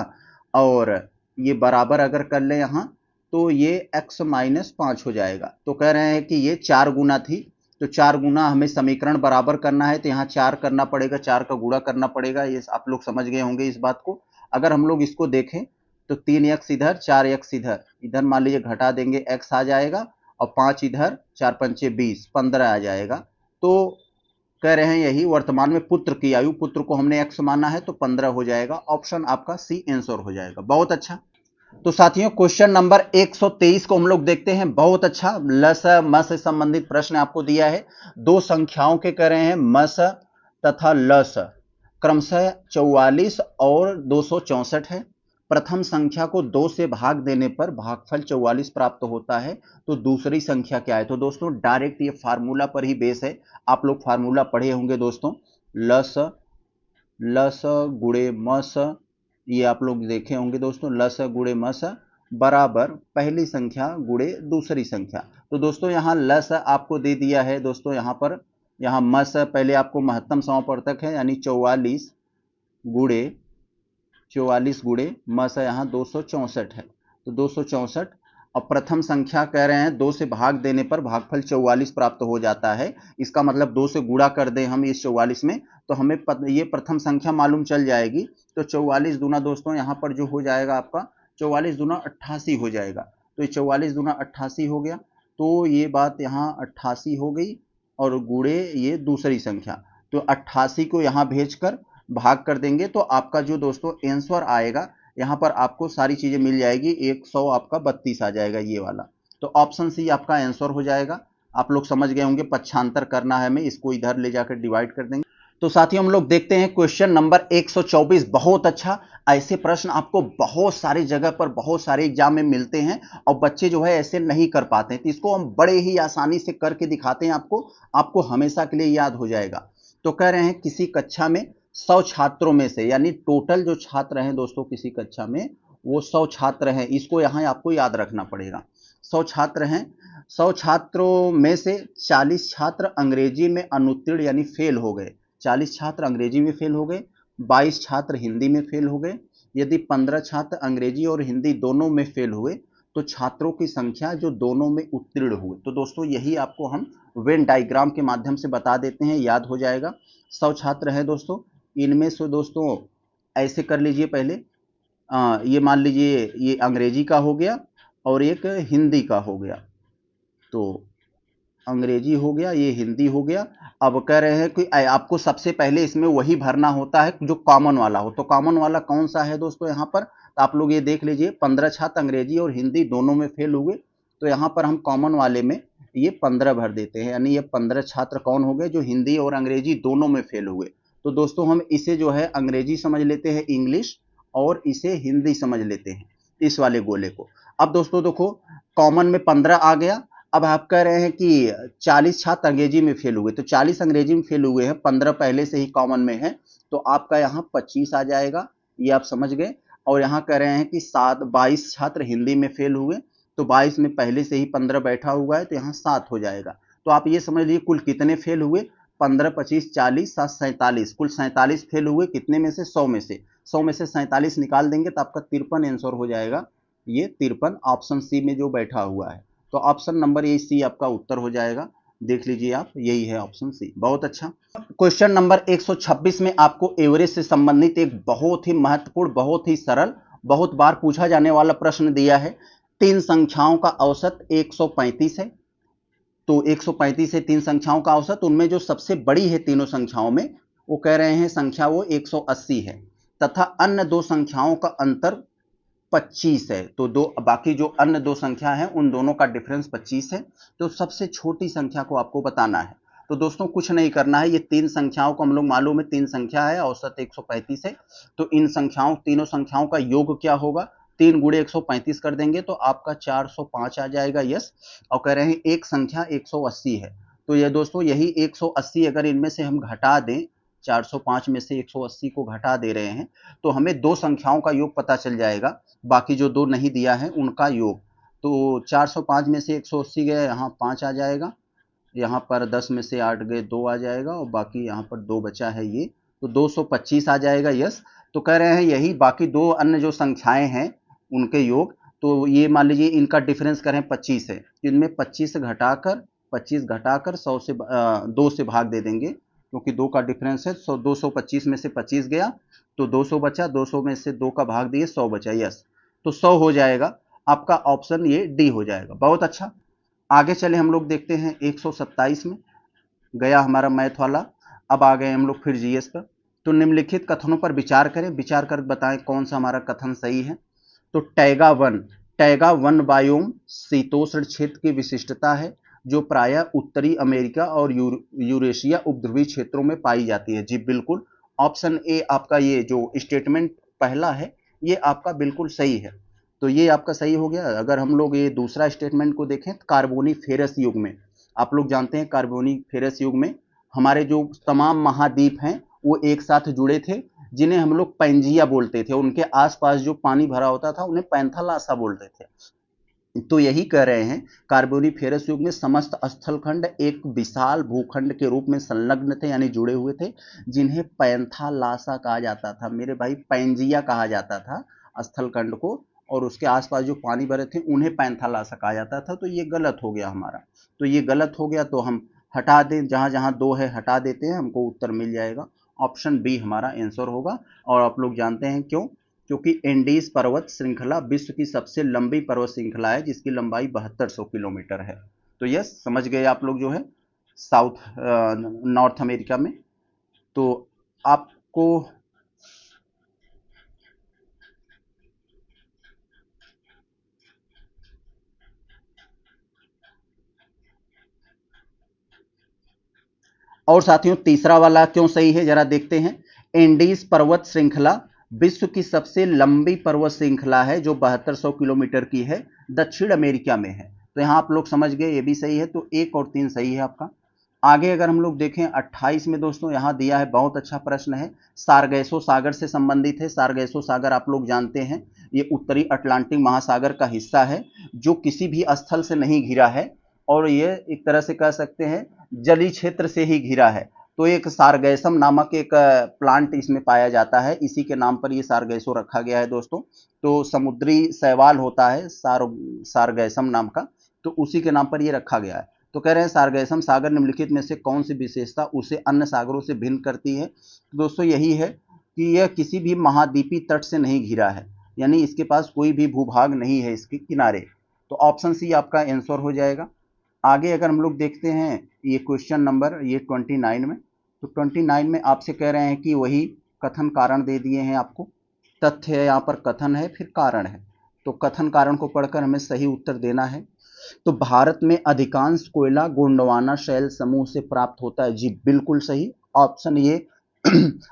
और ये बराबर अगर कर ले यहाँ तो ये x माइनस 5 हो जाएगा। तो कह रहे हैं कि ये 4 गुना थी, तो 4 गुना हमें समीकरण बराबर करना है, तो यहाँ 4 करना पड़ेगा, 4 का गुणा करना पड़ेगा। ये आप लोग समझ गए होंगे इस बात को। अगर हम लोग इसको देखें तो 3x इधर, 4x इधर, इधर मान लीजिए घटा देंगे x आ जाएगा, और 5 इधर, 4 पंचे 20, 15 आ जाएगा। तो कह रहे हैं यही वर्तमान में पुत्र की आयु, पुत्र को हमने x माना है तो 15 हो जाएगा। ऑप्शन आपका सी आंसर हो जाएगा। बहुत अच्छा। तो साथियों क्वेश्चन नंबर 123 को हम लोग देखते हैं। बहुत अच्छा, लस म से संबंधित प्रश्न आपको दिया है। 2 संख्याओं के कह रहे हैं मस तथा लस, क्रमशः 44 और 264 है। प्रथम संख्या को 2 से भाग देने पर भागफल 44 प्राप्त होता है, तो दूसरी संख्या क्या है। तो दोस्तों डायरेक्ट ये फार्मूला पर ही बेस है, आप लोग फार्मूला पढ़े होंगे दोस्तों। लस लस गुणे मस, ये आप लोग देखे होंगे दोस्तों, लस गुणे मस बराबर पहली संख्या गुणे दूसरी संख्या। तो दोस्तों यहाँ लस आपको दे दिया है दोस्तों, यहाँ पर यहाँ मस पहले आपको महत्तम समापवर्तक है यानी 44 गुणे मस यहाँ 264 है, तो 264। और प्रथम संख्या कह रहे हैं 2 से भाग देने पर भागफल 44 प्राप्त हो जाता है। इसका मतलब 2 से गुणा कर दें हम इस 44 में तो हमें ये प्रथम संख्या मालूम चल जाएगी। तो 44 दूना दोस्तों यहाँ पर जो हो जाएगा आपका 44 दूना 88 हो जाएगा। तो ये 44 दूना 88 हो गया, तो ये बात यहाँ 88 हो गई, और गुणे ये दूसरी संख्या, तो 88 को यहाँ भेजकर भाग कर देंगे तो आपका जो दोस्तों आंसर आएगा, यहाँ पर आपको सारी चीजें मिल जाएगी, 100 आपका 32 आ जाएगा ये वाला। तो ऑप्शन सी आपका आंसर हो जाएगा। आप लोग समझ गए होंगे, पक्षांतर करना है हमें, इसको इधर ले जाकर डिवाइड कर देंगे। तो साथियों हम लोग देखते हैं क्वेश्चन नंबर 124। बहुत अच्छा, ऐसे प्रश्न आपको बहुत सारी जगह पर बहुत सारे एग्जाम में मिलते हैं और बच्चे जो है ऐसे नहीं कर पाते हैं, तो इसको हम बड़े ही आसानी से करके दिखाते हैं आपको हमेशा के लिए याद हो जाएगा। तो कह रहे हैं किसी कक्षा में 100 छात्रों में से, यानी टोटल जो छात्र हैं दोस्तों किसी कक्षा में वो 100 छात्र हैं, इसको यहाँ आपको याद रखना पड़ेगा। 100 छात्र हैं, 100 छात्रों में से 40 छात्र अंग्रेजी में अनुत्तीर्ण यानी फेल हो गए, 40 छात्र अंग्रेजी में फेल हो गए, 22 छात्र हिंदी में फेल हो गए। यदि 15 छात्र अंग्रेजी और हिंदी दोनों में फेल हुए तो छात्रों की संख्या जो दोनों में उत्तीर्ण हुए। तो दोस्तों यही आपको हम वेन डायग्राम के माध्यम से बता देते हैं, याद हो जाएगा। 100 छात्र हैं दोस्तों, इनमें से दोस्तों ऐसे कर लीजिए पहले, ये मान लीजिए ये अंग्रेजी का हो गया और एक हिंदी का हो गया। तो अंग्रेजी हो गया, ये हिंदी हो गया। अब कह रहे हैं कि आपको सबसे पहले इसमें वही भरना होता है जो कॉमन वाला हो। तो कॉमन वाला कौन सा है दोस्तों यहाँ पर, तो आप लोग ये देख लीजिए 15 छात्र अंग्रेजी और हिंदी दोनों में फेल हुए, तो यहाँ पर हम कॉमन वाले में ये 15 भर देते हैं, यानी ये 15 छात्र कौन हो गए, जो हिंदी और अंग्रेजी दोनों में फेल हुए। तो दोस्तों हम इसे जो है अंग्रेजी समझ लेते हैं इंग्लिश, और इसे हिंदी समझ लेते हैं, इस वाले गोले को। अब दोस्तों देखो, कॉमन में 15 आ गया। अब आप कह रहे हैं कि 40 छात्र अंग्रेजी में फेल हुए, तो 40 अंग्रेजी में फेल हुए हैं, 15 पहले से ही कॉमन में है, तो आपका यहाँ 25 आ जाएगा, ये आप समझ गए। और यहाँ कह रहे हैं कि 22 छात्र हिंदी में फेल हुए, तो 22 में पहले से ही 15 बैठा हुआ है, तो यहाँ 7 हो जाएगा। तो आप ये समझ लीजिए कुल कितने फेल हुए, 15, 25, 40, 7, 47, कुल 47 फेल हुए, कितने में से, 100 में से। 100 में से 47 निकाल देंगे तो आपका 53 आंसर हो जाएगा। ये 53 ऑप्शन सी में जो बैठा हुआ है, तो ऑप्शन नंबर ये सी आपका उत्तर हो जाएगा। देख लीजिए आप, यही है ऑप्शन सी। बहुत अच्छा। क्वेश्चन नंबर 126 में आपको एवरेज से संबंधित एक बहुत ही महत्वपूर्ण, बहुत ही सरल, बहुत बार पूछा जाने वाला प्रश्न दिया है। तीन संख्याओं का औसत 135 है, तो 135 है तीन संख्याओं का औसत, उनमें जो सबसे बड़ी है तीनों संख्याओं में, वो कह रहे हैं संख्या वो 180 है, तथा अन्य दो संख्याओं का अंतर 25 है। तो दो बाकी जो अन्य दो संख्या है उन दोनों का डिफरेंस 25 है। तो सबसे छोटी संख्या को आपको बताना है। तो दोस्तों कुछ नहीं करना है, ये तीन संख्याओं को हम लोग मालूम है, तीन संख्या है, औसत 135 है, तो इन संख्याओं, तीनों संख्याओं का योग क्या होगा, 3 गुणे 135 कर देंगे तो आपका 405 आ जाएगा। यस। और कह रहे हैं एक संख्या 180 है, तो ये दोस्तों यही 180 अगर इनमें से हम घटा दें, 405 में से 180 को घटा दे रहे हैं, तो हमें दो संख्याओं का योग पता चल जाएगा, बाकी जो दो नहीं दिया है उनका योग। तो 405 में से 180 गए, यहाँ 5 आ जाएगा, यहाँ पर 10 में से 8 गए, 2 आ जाएगा, और बाकी यहाँ पर 2 बचा है, ये तो 225 आ जाएगा। यस। तो कह रहे हैं यही बाकी दो अन्य जो संख्याएं हैं उनके योग, तो ये मान लीजिए इनका डिफरेंस करें 25 है, इनमें 25 घटाकर 100 से 2 से भाग दे देंगे, क्योंकि 2 का डिफरेंस है। 225 में से 25 गया तो 200 बचा, 200 में से 2 का भाग दिए, 100 बचा। यस। तो 100 हो जाएगा, आपका ऑप्शन ये डी हो जाएगा। बहुत अच्छा। आगे चले हम लोग देखते हैं 127 में, गया हमारा मैथ वाला। अब आ गए हम लोग फिर जीएस पर। तो निम्नलिखित कथनों पर विचार करें, विचार कर बताएं कौन सा हमारा कथन सही है। तो टैगा वन बायोम शीतोष्ण क्षेत्र की विशिष्टता है, जो प्रायः उत्तरी अमेरिका और यूरेशिया उपध्रुवी क्षेत्रों में पाई जाती है। जी बिल्कुल, ऑप्शन ए आपका ये जो स्टेटमेंट पहला है ये आपका बिल्कुल सही है, तो ये आपका सही हो गया। अगर हम लोग ये दूसरा स्टेटमेंट को देखें, कार्बोनीफेरस युग में, आप लोग जानते हैं कार्बोनीफेरस युग में हमारे जो तमाम महाद्वीप हैं वो एक साथ जुड़े थे, जिन्हें हम लोग पैंजिया बोलते थे, उनके आसपास जो पानी भरा होता था उन्हें पैंथालासा बोलते थे। तो यही कह रहे हैं, कार्बोनीफेरस युग में समस्त स्थलखंड एक विशाल भूखंड के रूप में संलग्न थे, यानी जुड़े हुए थे, जिन्हें पैंथालासा कहा जाता था। मेरे भाई, पैंजिया कहा जाता था स्थलखंड को, और उसके आसपास जो पानी भरे थे उन्हें पैंथालासा कहा जाता था। तो ये गलत हो गया हमारा, तो ये गलत हो गया, तो हम हटा दें, जहां जहां दो है हटा देते हैं, हमको उत्तर मिल जाएगा। ऑप्शन बी हमारा आंसर होगा। और आप लोग जानते हैं क्यों, क्योंकि एंडीज पर्वत श्रृंखला विश्व की सबसे लंबी पर्वत श्रृंखला है, जिसकी लंबाई 7200 किलोमीटर है। तो यस, समझ गए आप लोग जो है साउथ नॉर्थ अमेरिका में। तो आपको और साथियों तीसरा वाला क्यों सही है जरा देखते हैं। एंडीज पर्वत श्रृंखला विश्व की सबसे लंबी पर्वत श्रृंखला है, जो 7200 किलोमीटर की है, दक्षिण अमेरिका में है। तो यहां आप लोग समझ गए, ये भी सही है, तो 1 और 3 सही है आपका। आगे अगर हम लोग देखें 28 में दोस्तों, यहां दिया है, बहुत अच्छा प्रश्न है, सारगैसो सागर से संबंधित है। सारगैसो सागर आप लोग जानते हैं, ये उत्तरी अटलांटिक महासागर का हिस्सा है, जो किसी भी स्थल से नहीं घिरा है, और ये एक तरह से कह सकते हैं जलीय क्षेत्र से ही घिरा है। तो एक सारगैसम नामक एक प्लांट इसमें पाया जाता है, इसी के नाम पर ये सारगैसो रखा गया है दोस्तों। तो समुद्री शैवाल होता है सारगैसम नाम का, तो उसी के नाम पर ये रखा गया है। तो कह रहे हैं सारगैसम सागर निम्नलिखित में से कौन सी विशेषता उसे अन्य सागरों से भिन्न करती है। तो दोस्तों यही है कि यह किसी भी महाद्वीपीय तट से नहीं घिरा है, यानी इसके पास कोई भी भूभाग नहीं है इसके किनारे। तो ऑप्शन सी आपका आंसर हो जाएगा। आगे अगर हम लोग देखते हैं ये क्वेश्चन नंबर ये 29 में, तो 29 में आपसे कह रहे हैं कि वही कथन कारण दे दिए हैं आपको। तथ्य है, यहाँ पर कथन है, फिर कारण है। तो कथन कारण को पढ़कर हमें सही उत्तर देना है। तो भारत में अधिकांश कोयला गोंडवाना शैल समूह से प्राप्त होता है। जी बिल्कुल सही, ऑप्शन ये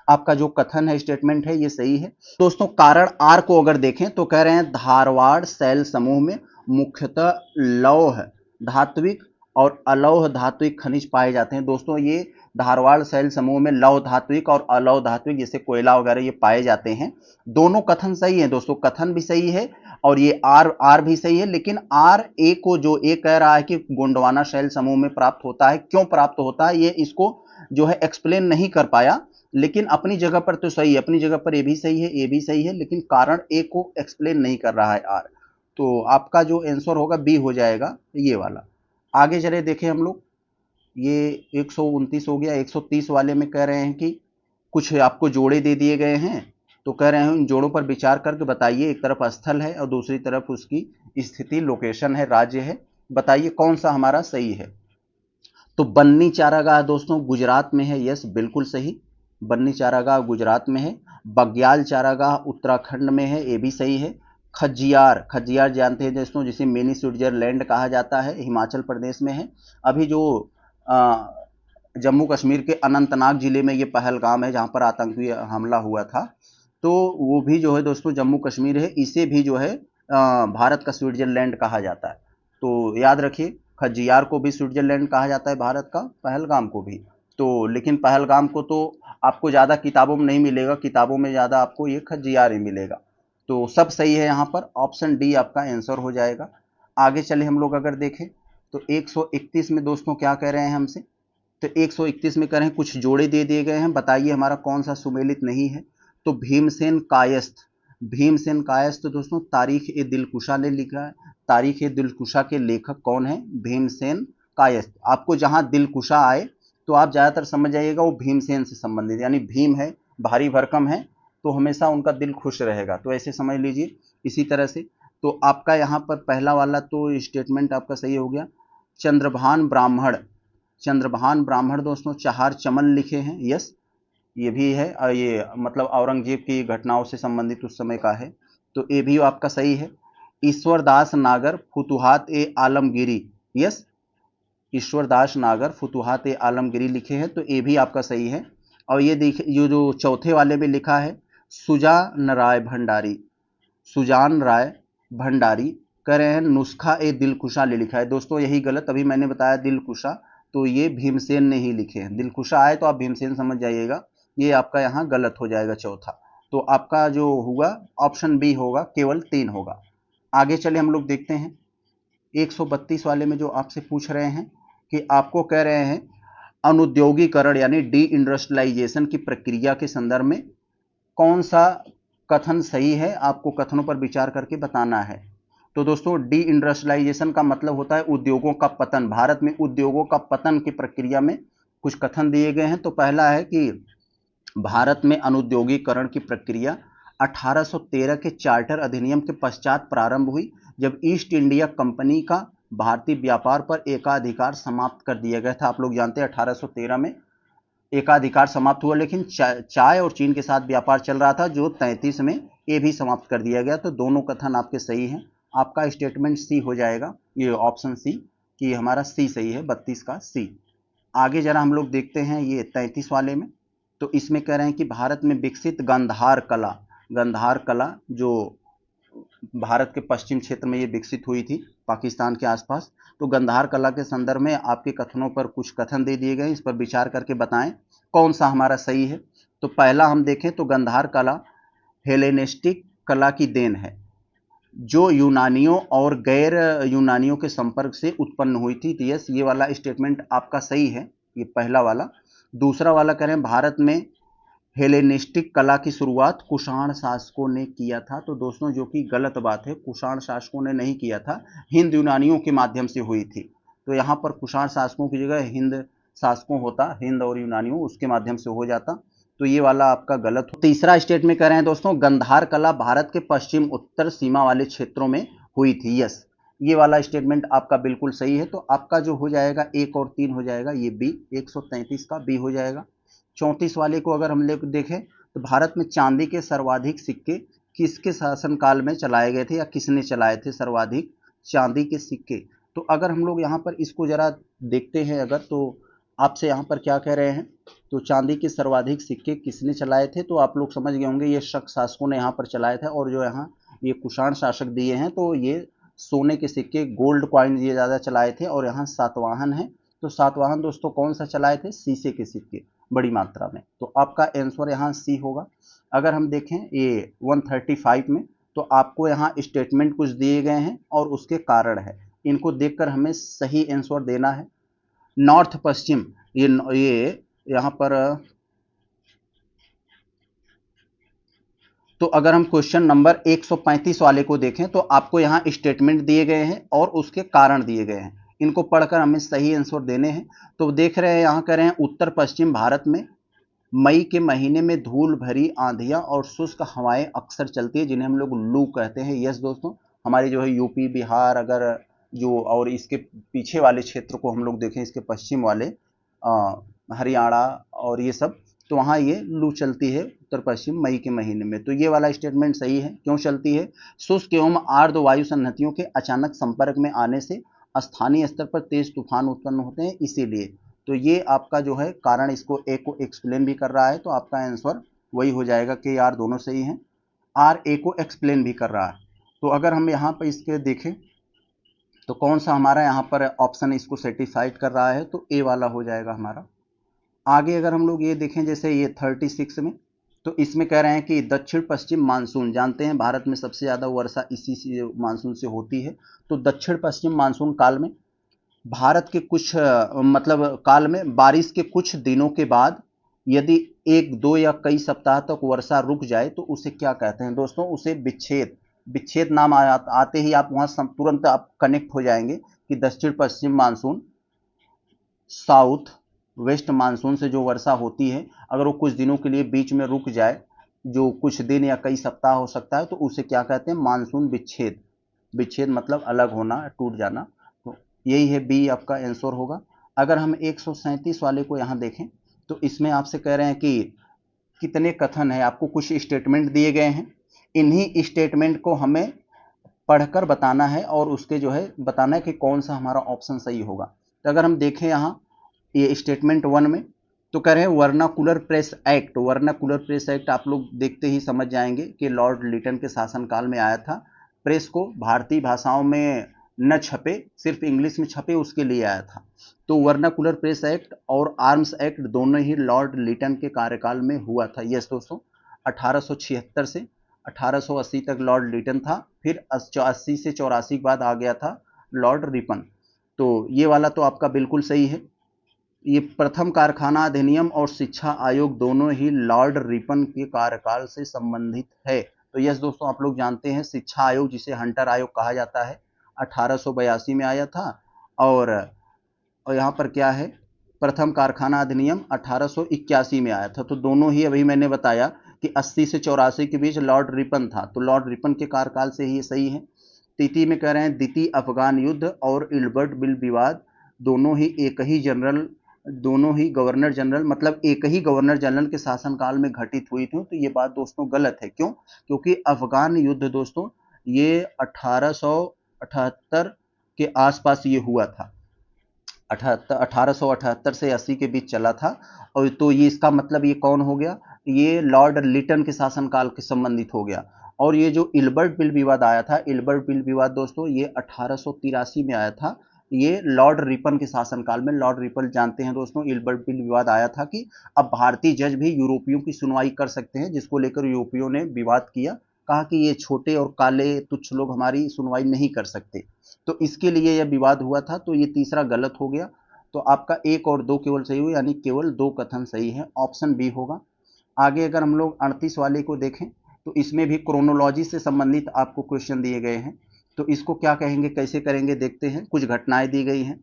आपका जो कथन है, स्टेटमेंट है, ये सही है। दोस्तों कारण आर को अगर देखें तो कह रहे हैं धारवाड़ शैल समूह में मुख्यतः लौह धात्विक और अलौह धात्विक खनिज पाए जाते हैं। दोस्तों ये धारवाड़ शैल समूह में लौह धात्विक और अलौह धात्विक जैसे कोयला वगैरह ये पाए जाते हैं। दोनों कथन सही है दोस्तों, कथन भी सही है और ये आर भी सही है। लेकिन आर ए को जो ए कह रहा है कि गोंडवाना शैल समूह में प्राप्त होता है, क्यों प्राप्त होता है, ये इसको जो है एक्सप्लेन नहीं कर पाया। लेकिन अपनी जगह पर तो सही है, अपनी जगह पर ए भी सही है, ए भी सही है, लेकिन कारण ए को एक्सप्लेन नहीं कर रहा है आर। तो आपका जो आंसर होगा बी हो जाएगा, ये वाला। आगे चले देखें हम लोग, ये 129 हो गया। 130 वाले में कह रहे हैं कि कुछ आपको जोड़े दे दिए गए हैं, तो कह रहे हैं उन जोड़ों पर विचार करके बताइए। एक तरफ स्थल है और दूसरी तरफ उसकी स्थिति, लोकेशन है, राज्य है। बताइए कौन सा हमारा सही है। तो बन्नी चारागाह दोस्तों गुजरात में है, यस बिल्कुल सही, बन्नी चारागाह गुजरात में है। बग्याल चारागाह उत्तराखंड में है, ये भी सही है। खजियार, खजियार जानते हैं दोस्तों, जिसे मिनी स्विट्जरलैंड कहा जाता है, हिमाचल प्रदेश में है। अभी जो जम्मू कश्मीर के अनंतनाग जिले में ये पहलगाम है जहां पर आतंकी हमला हुआ था, तो वो भी जो है दोस्तों जम्मू कश्मीर है। इसे भी जो है भारत का स्विट्जरलैंड कहा जाता है। तो याद रखिए, खजियार को भी स्विट्जरलैंड कहा जाता है भारत का, पहलगाम को भी। तो लेकिन पहलगाम को तो आपको ज़्यादा किताबों में नहीं मिलेगा, किताबों में ज़्यादा आपको ये खजियार ही मिलेगा। तो सब सही है, यहाँ पर ऑप्शन डी आपका आंसर हो जाएगा। आगे चले हम लोग अगर देखें तो 131 में दोस्तों क्या कह रहे हैं हमसे, तो 131 में कह रहे हैं कुछ जोड़े दे दिए गए हैं, बताइए हमारा कौन सा सुमेलित नहीं है। तो भीमसेन कायस्थ, भीमसेन कायस्थ दोस्तों तारीख ए दिलकुशा ने लिखा है। तारीख ए दिलकुशा के लेखक कौन है, भीमसेन कायस्थ। आपको जहां दिलकुशा आए तो आप ज्यादातर समझ जाइएगा वो भीमसेन से संबंधित, यानी भीम है, भारी भरकम है, तो हमेशा उनका दिल खुश रहेगा, तो ऐसे समझ लीजिए। इसी तरह से तो आपका यहाँ पर पहला वाला तो स्टेटमेंट आपका सही हो गया। चंद्रभान ब्राह्मण, चंद्रभान ब्राह्मण दोस्तों चहार चमन लिखे हैं, यस ये भी है। और ये मतलब औरंगजेब की घटनाओं से संबंधित उस समय का है, तो ये भी आपका सही है। ईश्वरदास नागर फुतुहात ए आलमगिरी, यस ईश्वरदास नागर फुतुहात ए आलमगिरी लिखे हैं, तो ये भी आपका सही है। और ये देखिए ये जो चौथे वाले में लिखा है सुजान राय भंडारी, सुजान राय भंडारी कह रहे हैं नुस्खा ए दिलकुशा ले लिखा है। दोस्तों यही गलत, अभी मैंने बताया दिलकुशा, तो ये भीमसेन ने ही लिखे हैं। दिलकुशा आए तो आप भीमसेन समझ जाइएगा, ये आपका यहाँ गलत हो जाएगा चौथा। तो आपका जो हुआ ऑप्शन बी होगा, केवल 3 होगा। आगे चले हम लोग देखते हैं 132 वाले में जो आपसे पूछ रहे हैं कि आपको कह रहे हैं अनुद्योगीकरण यानी डी इंडस्ट्रियलाइजेशन की प्रक्रिया के संदर्भ में कौन सा कथन सही है, आपको कथनों पर विचार करके बताना है। तो दोस्तों डी इंडस्ट्रियलाइजेशन का मतलब होता है उद्योगों का पतन। भारत में उद्योगों का पतन की प्रक्रिया में कुछ कथन दिए गए हैं। तो पहला है कि भारत में अनुद्योगीकरण की प्रक्रिया 1813 के चार्टर अधिनियम के पश्चात प्रारंभ हुई, जब ईस्ट इंडिया कंपनी का भारतीय व्यापार पर एकाधिकार समाप्त कर दिया गया था। आप लोग जानते हैं 1813 में एकाधिकार समाप्त हुआ, लेकिन चाय और चीन के साथ व्यापार चल रहा था जो 33 में ये भी समाप्त कर दिया गया। तो दोनों कथन आपके सही हैं, आपका स्टेटमेंट सी हो जाएगा, ये ऑप्शन सी, कि हमारा सी सही है, 32 का सी। आगे जरा हम लोग देखते हैं ये 33 वाले में, तो इसमें कह रहे हैं कि भारत में विकसित गांधार कला, गांधार कला जो भारत के पश्चिम क्षेत्र में ये विकसित हुई थी, पाकिस्तान के आसपास। तो गांधार कला के संदर्भ में आपके कथनों पर कुछ कथन दे दिए गए, इस पर विचार करके बताएं कौन सा हमारा सही है। तो पहला हम देखें तो गांधार कला हेलेनिस्टिक कला की देन है, जो यूनानियों और गैर यूनानियों के संपर्क से उत्पन्न हुई थी। तो यस ये वाला स्टेटमेंट आपका सही है, ये पहला वाला। दूसरा वाला कह रहे हैं भारत में हेलेनिस्टिक कला की शुरुआत कुषाण शासकों ने किया था। तो दोस्तों जो कि गलत बात है, कुषाण शासकों ने नहीं किया था, हिंद यूनानियों के माध्यम से हुई थी। तो यहाँ पर कुषाण शासकों की जगह हिंद शासकों होता, हिंद और यूनानियों उसके माध्यम से हो जाता। तो ये वाला आपका गलत हो। तीसरा स्टेट में कह रहे हैं दोस्तों गांधार कला भारत के पश्चिम उत्तर सीमा वाले क्षेत्रों में हुई थी, यस ये वाला स्टेटमेंट आपका बिल्कुल सही है। तो आपका जो हो जाएगा 1 और 3 हो जाएगा ये बी, 133 का बी हो जाएगा। 34 वाले को अगर हम लोग देखें तो भारत में चांदी के सर्वाधिक सिक्के किसके शासनकाल में चलाए गए थे या किसने चलाए थे सर्वाधिक चांदी के सिक्के। तो अगर हम लोग यहाँ पर इसको जरा देखते हैं अगर, तो आपसे यहाँ पर क्या कह रहे हैं, तो चांदी के सर्वाधिक सिक्के किसने चलाए थे, तो आप लोग समझ गए होंगे ये शक शासकों ने यहाँ पर चलाए थे। और जो यहाँ ये कुषाण शासक दिए हैं तो ये सोने के सिक्के गोल्ड कॉइन ये ज़्यादा चलाए थे। और यहाँ सातवाहन है, तो सातवाहन दोस्तों कौन सा चलाए थे, शीशे के सिक्के बड़ी मात्रा में। तो आपका आंसर यहाँ सी होगा। अगर हम देखें ये 135 में, तो आपको यहाँ स्टेटमेंट कुछ दिए गए हैं और उसके कारण है, इनको देखकर हमें सही आंसर देना है। नॉर्थ पश्चिम ये यहाँ पर, तो अगर हम क्वेश्चन नंबर 135 वाले को देखें तो आपको यहाँ स्टेटमेंट दिए गए हैं और उसके कारण दिए गए हैं, इनको पढ़कर हमें सही आंसर देने हैं। तो देख रहे हैं यहाँ कह रहे हैं उत्तर पश्चिम भारत में मई के महीने में धूल भरी आंधियां और शुष्क हवाएं अक्सर चलती है जिन्हें हम लोग लू कहते हैं। यस दोस्तों, हमारे जो है यूपी बिहार अगर जो और इसके पीछे वाले क्षेत्र को हम लोग देखें, इसके पश्चिम वाले हरियाणा और ये सब, तो वहाँ ये लू चलती है उत्तर पश्चिम मई के महीने में। तो ये वाला स्टेटमेंट सही है। क्यों चलती है, शुष्क एवं आर्द्र वायु संहतियों के अचानक संपर्क में आने से स्थानीय स्तर पर तेज तूफान उत्पन्न होते हैं, इसीलिए। तो ये आपका जो है कारण इसको ए को एक्सप्लेन भी कर रहा है, तो आपका आंसर वही हो जाएगा कि यार दोनों सही हैं। आर ए को एक्सप्लेन भी कर रहा है। तो अगर हम यहाँ पर इसके देखें तो कौन सा हमारा यहाँ पर ऑप्शन इसको सेटिस्फाइड कर रहा है, तो ए वाला हो जाएगा हमारा। आगे अगर हम लोग ये देखें जैसे ये 36 में, तो इसमें कह रहे हैं कि दक्षिण पश्चिम मानसून, जानते हैं भारत में सबसे ज़्यादा वर्षा इसी से मानसून से होती है। तो दक्षिण पश्चिम मानसून काल में भारत के कुछ मतलब काल में बारिश के कुछ दिनों के बाद यदि 1, 2 या कई सप्ताह तक वर्षा रुक जाए तो उसे क्या कहते हैं दोस्तों, उसे विच्छेद। विच्छेद नाम आते ही आप वहाँ तुरंत आप कनेक्ट हो जाएंगे कि दक्षिण पश्चिम मानसून साउथ वेस्ट मानसून से जो वर्षा होती है अगर वो कुछ दिनों के लिए बीच में रुक जाए, जो कुछ दिन या कई सप्ताह हो सकता है, तो उसे क्या कहते हैं, मानसून विच्छेद। विच्छेद मतलब अलग होना, टूट जाना। तो यही है बी आपका आंसर होगा। अगर हम 137 वाले को यहाँ देखें तो इसमें आपसे कह रहे हैं कि कितने कथन है, आपको कुछ स्टेटमेंट दिए गए हैं, इन्हीं स्टेटमेंट को हमें पढ़कर बताना है और उसके जो है बताना है कि कौन सा हमारा ऑप्शन सही होगा। तो अगर हम देखें यहाँ ये स्टेटमेंट 1 में, तो कह रहे हैं vernacular press act. Vernacular press act आप लोग देखते ही समझ जाएंगे कि लॉर्ड लिटन के शासनकाल में आया था। प्रेस को भारतीय भाषाओं में न छपे, सिर्फ इंग्लिश में छपे, उसके लिए आया था। तो वर्नाकुलर प्रेस एक्ट और आर्म्स एक्ट दोनों ही लॉर्ड लिटन के कार्यकाल में हुआ था। यस दोस्तों, 1876 से 1880 तक लॉर्ड लिटन था, फिर 80 से 84 के बाद आ गया था लॉर्ड रिपन। तो ये वाला तो आपका बिल्कुल सही है। ये प्रथम कारखाना अधिनियम और शिक्षा आयोग दोनों ही लॉर्ड रिपन के कार्यकाल से संबंधित है। तो यस दोस्तों, आप लोग जानते हैं शिक्षा आयोग जिसे हंटर आयोग कहा जाता है 1882 में आया था। और यहाँ पर क्या है, प्रथम कारखाना अधिनियम 1881 में आया था। तो दोनों ही अभी मैंने बताया कि 80 से 84 के बीच लॉर्ड रिपन था, तो लॉर्ड रिपन के कार्यकाल से ही सही है। तिथि में कह रहे हैं द्वितीय अफगान युद्ध और इल्बर्ट बिल विवाद दोनों ही एक ही जनरल, दोनों ही गवर्नर जनरल, मतलब एक ही गवर्नर जनरल के शासनकाल में घटित हुई थी। तो ये बात दोस्तों गलत है। क्यों? क्योंकि अफगान युद्ध दोस्तों ये 1878 के आसपास ये हुआ था, 1878 से 80 के बीच चला था। और तो ये इसका मतलब ये कौन हो गया, ये लॉर्ड लिटन के शासनकाल के संबंधित हो गया। और ये जो इल्बर्ट बिल विवाद आया था, इल्बर्ट बिल विवाद दोस्तों ये 1883 में आया था, ये लॉर्ड रिपन के शासनकाल में। लॉर्ड रिपन जानते हैं दोस्तों, इल्बर्ट बिल विवाद आया था कि अब भारतीय जज भी यूरोपियों की सुनवाई कर सकते हैं, जिसको लेकर यूरोपियों ने विवाद किया, कहा कि ये छोटे और काले तुच्छ लोग हमारी सुनवाई नहीं कर सकते। तो इसके लिए यह विवाद हुआ था। तो ये तीसरा गलत हो गया। तो आपका 1 और 2 केवल सही हुआ, यानी केवल 2 कथन सही है, ऑप्शन बी होगा। आगे अगर हम लोग 38 वाले को देखें तो इसमें भी क्रोनोलॉजी से संबंधित आपको क्वेश्चन दिए गए हैं। तो इसको क्या कहेंगे, कैसे करेंगे, देखते हैं। कुछ घटनाएं दी गई हैं,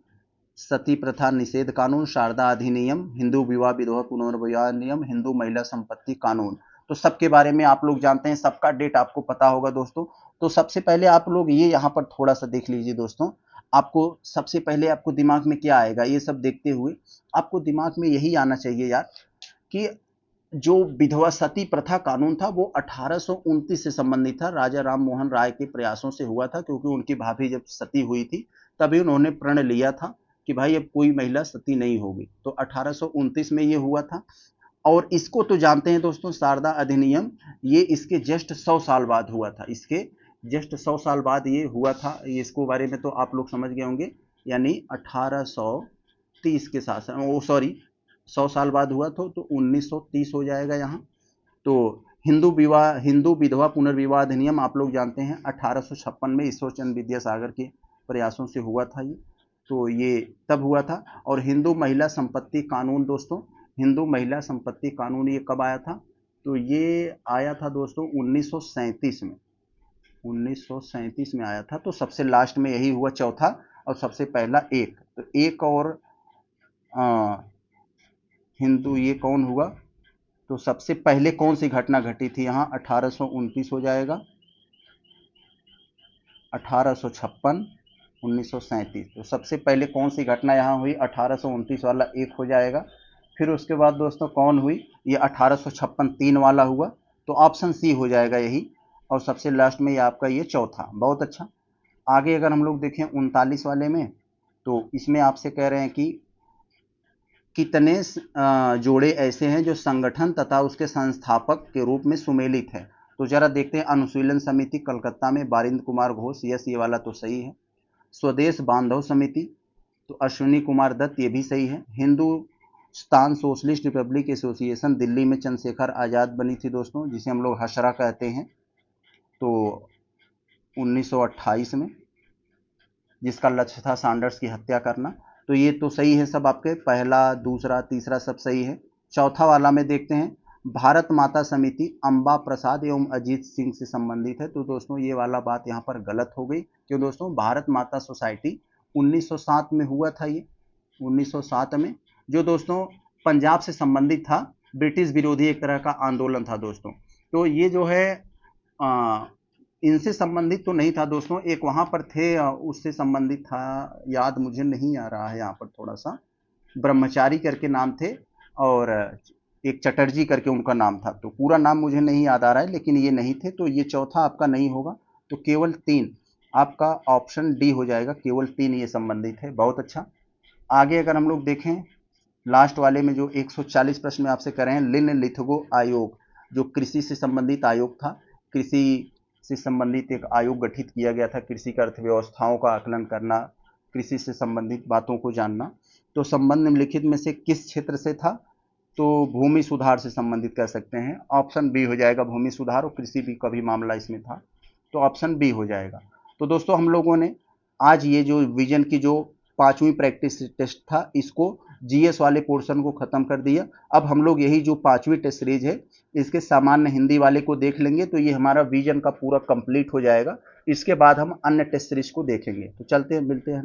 सती प्रथा निषेध कानून, शारदा अधिनियम, हिंदू विवाह विधवा पुनर्विवाह नियम, हिंदू महिला संपत्ति कानून। तो सबके बारे में आप लोग जानते हैं, सबका डेट आपको पता होगा दोस्तों। तो सबसे पहले आप लोग ये यहाँ पर थोड़ा सा देख लीजिए दोस्तों। आपको सबसे पहले आपको दिमाग में क्या आएगा, ये सब देखते हुए आपको दिमाग में यही आना चाहिए यार कि जो विधवा सती प्रथा कानून था वो 1829 से संबंधित था। राजा राम मोहन राय के प्रयासों से हुआ था, क्योंकि उनकी भाभी जब सती हुई थी तभी उन्होंने प्रण लिया था कि भाई अब कोई महिला सती नहीं होगी। तो 1829 में ये हुआ था। और इसको तो जानते हैं दोस्तों, शारदा अधिनियम, ये इसके जस्ट 100 साल बाद हुआ था। इसके जस्ट 100 साल बाद ये हुआ था। इसको बारे में तो आप लोग समझ गए होंगे, यानी 1830 के साथ, ओ सॉरी 100 साल बाद हुआ तो 1930 हो जाएगा यहाँ। तो हिंदू विधवा पुनर्विवाह अधिनियम आप लोग जानते हैं 1856 में ईश्वरचंद्र विद्यासागर के प्रयासों से हुआ था ये। तो ये तब हुआ था। और हिंदू महिला संपत्ति कानून दोस्तों, हिंदू महिला संपत्ति कानून ये कब आया था? तो ये आया था दोस्तों 1937 में। 1937 में आया था। तो सबसे लास्ट में यही हुआ चौथा, और सबसे पहला एक। तो एक और हिंदू ये कौन हुआ? तो सबसे पहले कौन सी घटना घटी थी यहाँ? 1829 हो जाएगा, 1856, 1937। तो सबसे पहले कौन सी घटना यहाँ हुई? 1829 वाला एक हो जाएगा। फिर उसके बाद दोस्तों कौन हुई? ये 1856 3 वाला हुआ। तो ऑप्शन सी हो जाएगा यही। और सबसे लास्ट में ये आपका ये चौथा। बहुत अच्छा। आगे अगर हम लोग देखें 39 वाले में, तो इसमें आपसे कह रहे हैं कि कितने जोड़े ऐसे हैं जो संगठन तथा उसके संस्थापक के रूप में सुमेलित है? तो जरा देखते हैं। अनुशीलन समिति कलकत्ता में बारिंद कुमार घोष, यस ये वाला तो सही है। स्वदेश बांधव समिति, तो अश्विनी कुमार दत्त, ये भी सही है। Hindustan socialist Republic association Delhi में चंद्रशेखर आज़ाद बनी थी दोस्तों, जिसे हम लोग हशरा कहते हैं, तो 1928 में, जिसका लक्ष्य था सैंडर्स की हत्या करना। तो ये तो सही है सब आपके, पहला दूसरा तीसरा सब सही है। चौथा वाला में देखते हैं। भारत माता समिति अंबा प्रसाद एवं अजीत सिंह से संबंधित है। तो दोस्तों ये वाला बात यहाँ पर गलत हो गई। क्यों दोस्तों? भारत माता सोसाइटी 1907 में हुआ था ये, 1907 में, जो दोस्तों पंजाब से संबंधित था। ब्रिटिश विरोधी एक तरह का आंदोलन था दोस्तों। तो ये जो है इनसे संबंधित तो नहीं था दोस्तों। एक वहाँ पर थे उससे संबंधित था, याद मुझे नहीं आ रहा है यहाँ पर थोड़ा सा, ब्रह्मचारी करके नाम थे, और एक चटर्जी करके उनका नाम था। तो पूरा नाम मुझे नहीं याद आ रहा है, लेकिन ये नहीं थे। तो ये चौथा आपका नहीं होगा। तो केवल 3 आपका ऑप्शन डी हो जाएगा। केवल 3 ये संबंधित है। बहुत अच्छा। आगे अगर हम लोग देखें लास्ट वाले में, जो 140 प्रश्न में आपसे कर रहे हैं, लिन-लिथगो आयोग, जो कृषि से संबंधित आयोग था। कृषि से संबंधित एक आयोग गठित किया गया था, कृषि की अर्थव्यवस्थाओं का आकलन करना, कृषि से संबंधित बातों को जानना। तो संबंध निम्नलिखित में से किस क्षेत्र से था? तो भूमि सुधार से संबंधित कह सकते हैं। ऑप्शन बी हो जाएगा, भूमि सुधार और कृषि भी का भी मामला इसमें था। तो ऑप्शन बी हो जाएगा। तो दोस्तों हम लोगों ने आज ये जो विजन की जो 5वीं प्रैक्टिस टेस्ट था, इसको जीएस वाले पोर्शन को खत्म कर दिया। अब हम लोग यही जो 5वीं टेस्ट सीरीज है, इसके सामान्य हिंदी वाले को देख लेंगे, तो ये हमारा विजन का पूरा कंप्लीट हो जाएगा। इसके बाद हम अन्य टेस्ट सीरीज को देखेंगे। तो चलते हैं, मिलते हैं।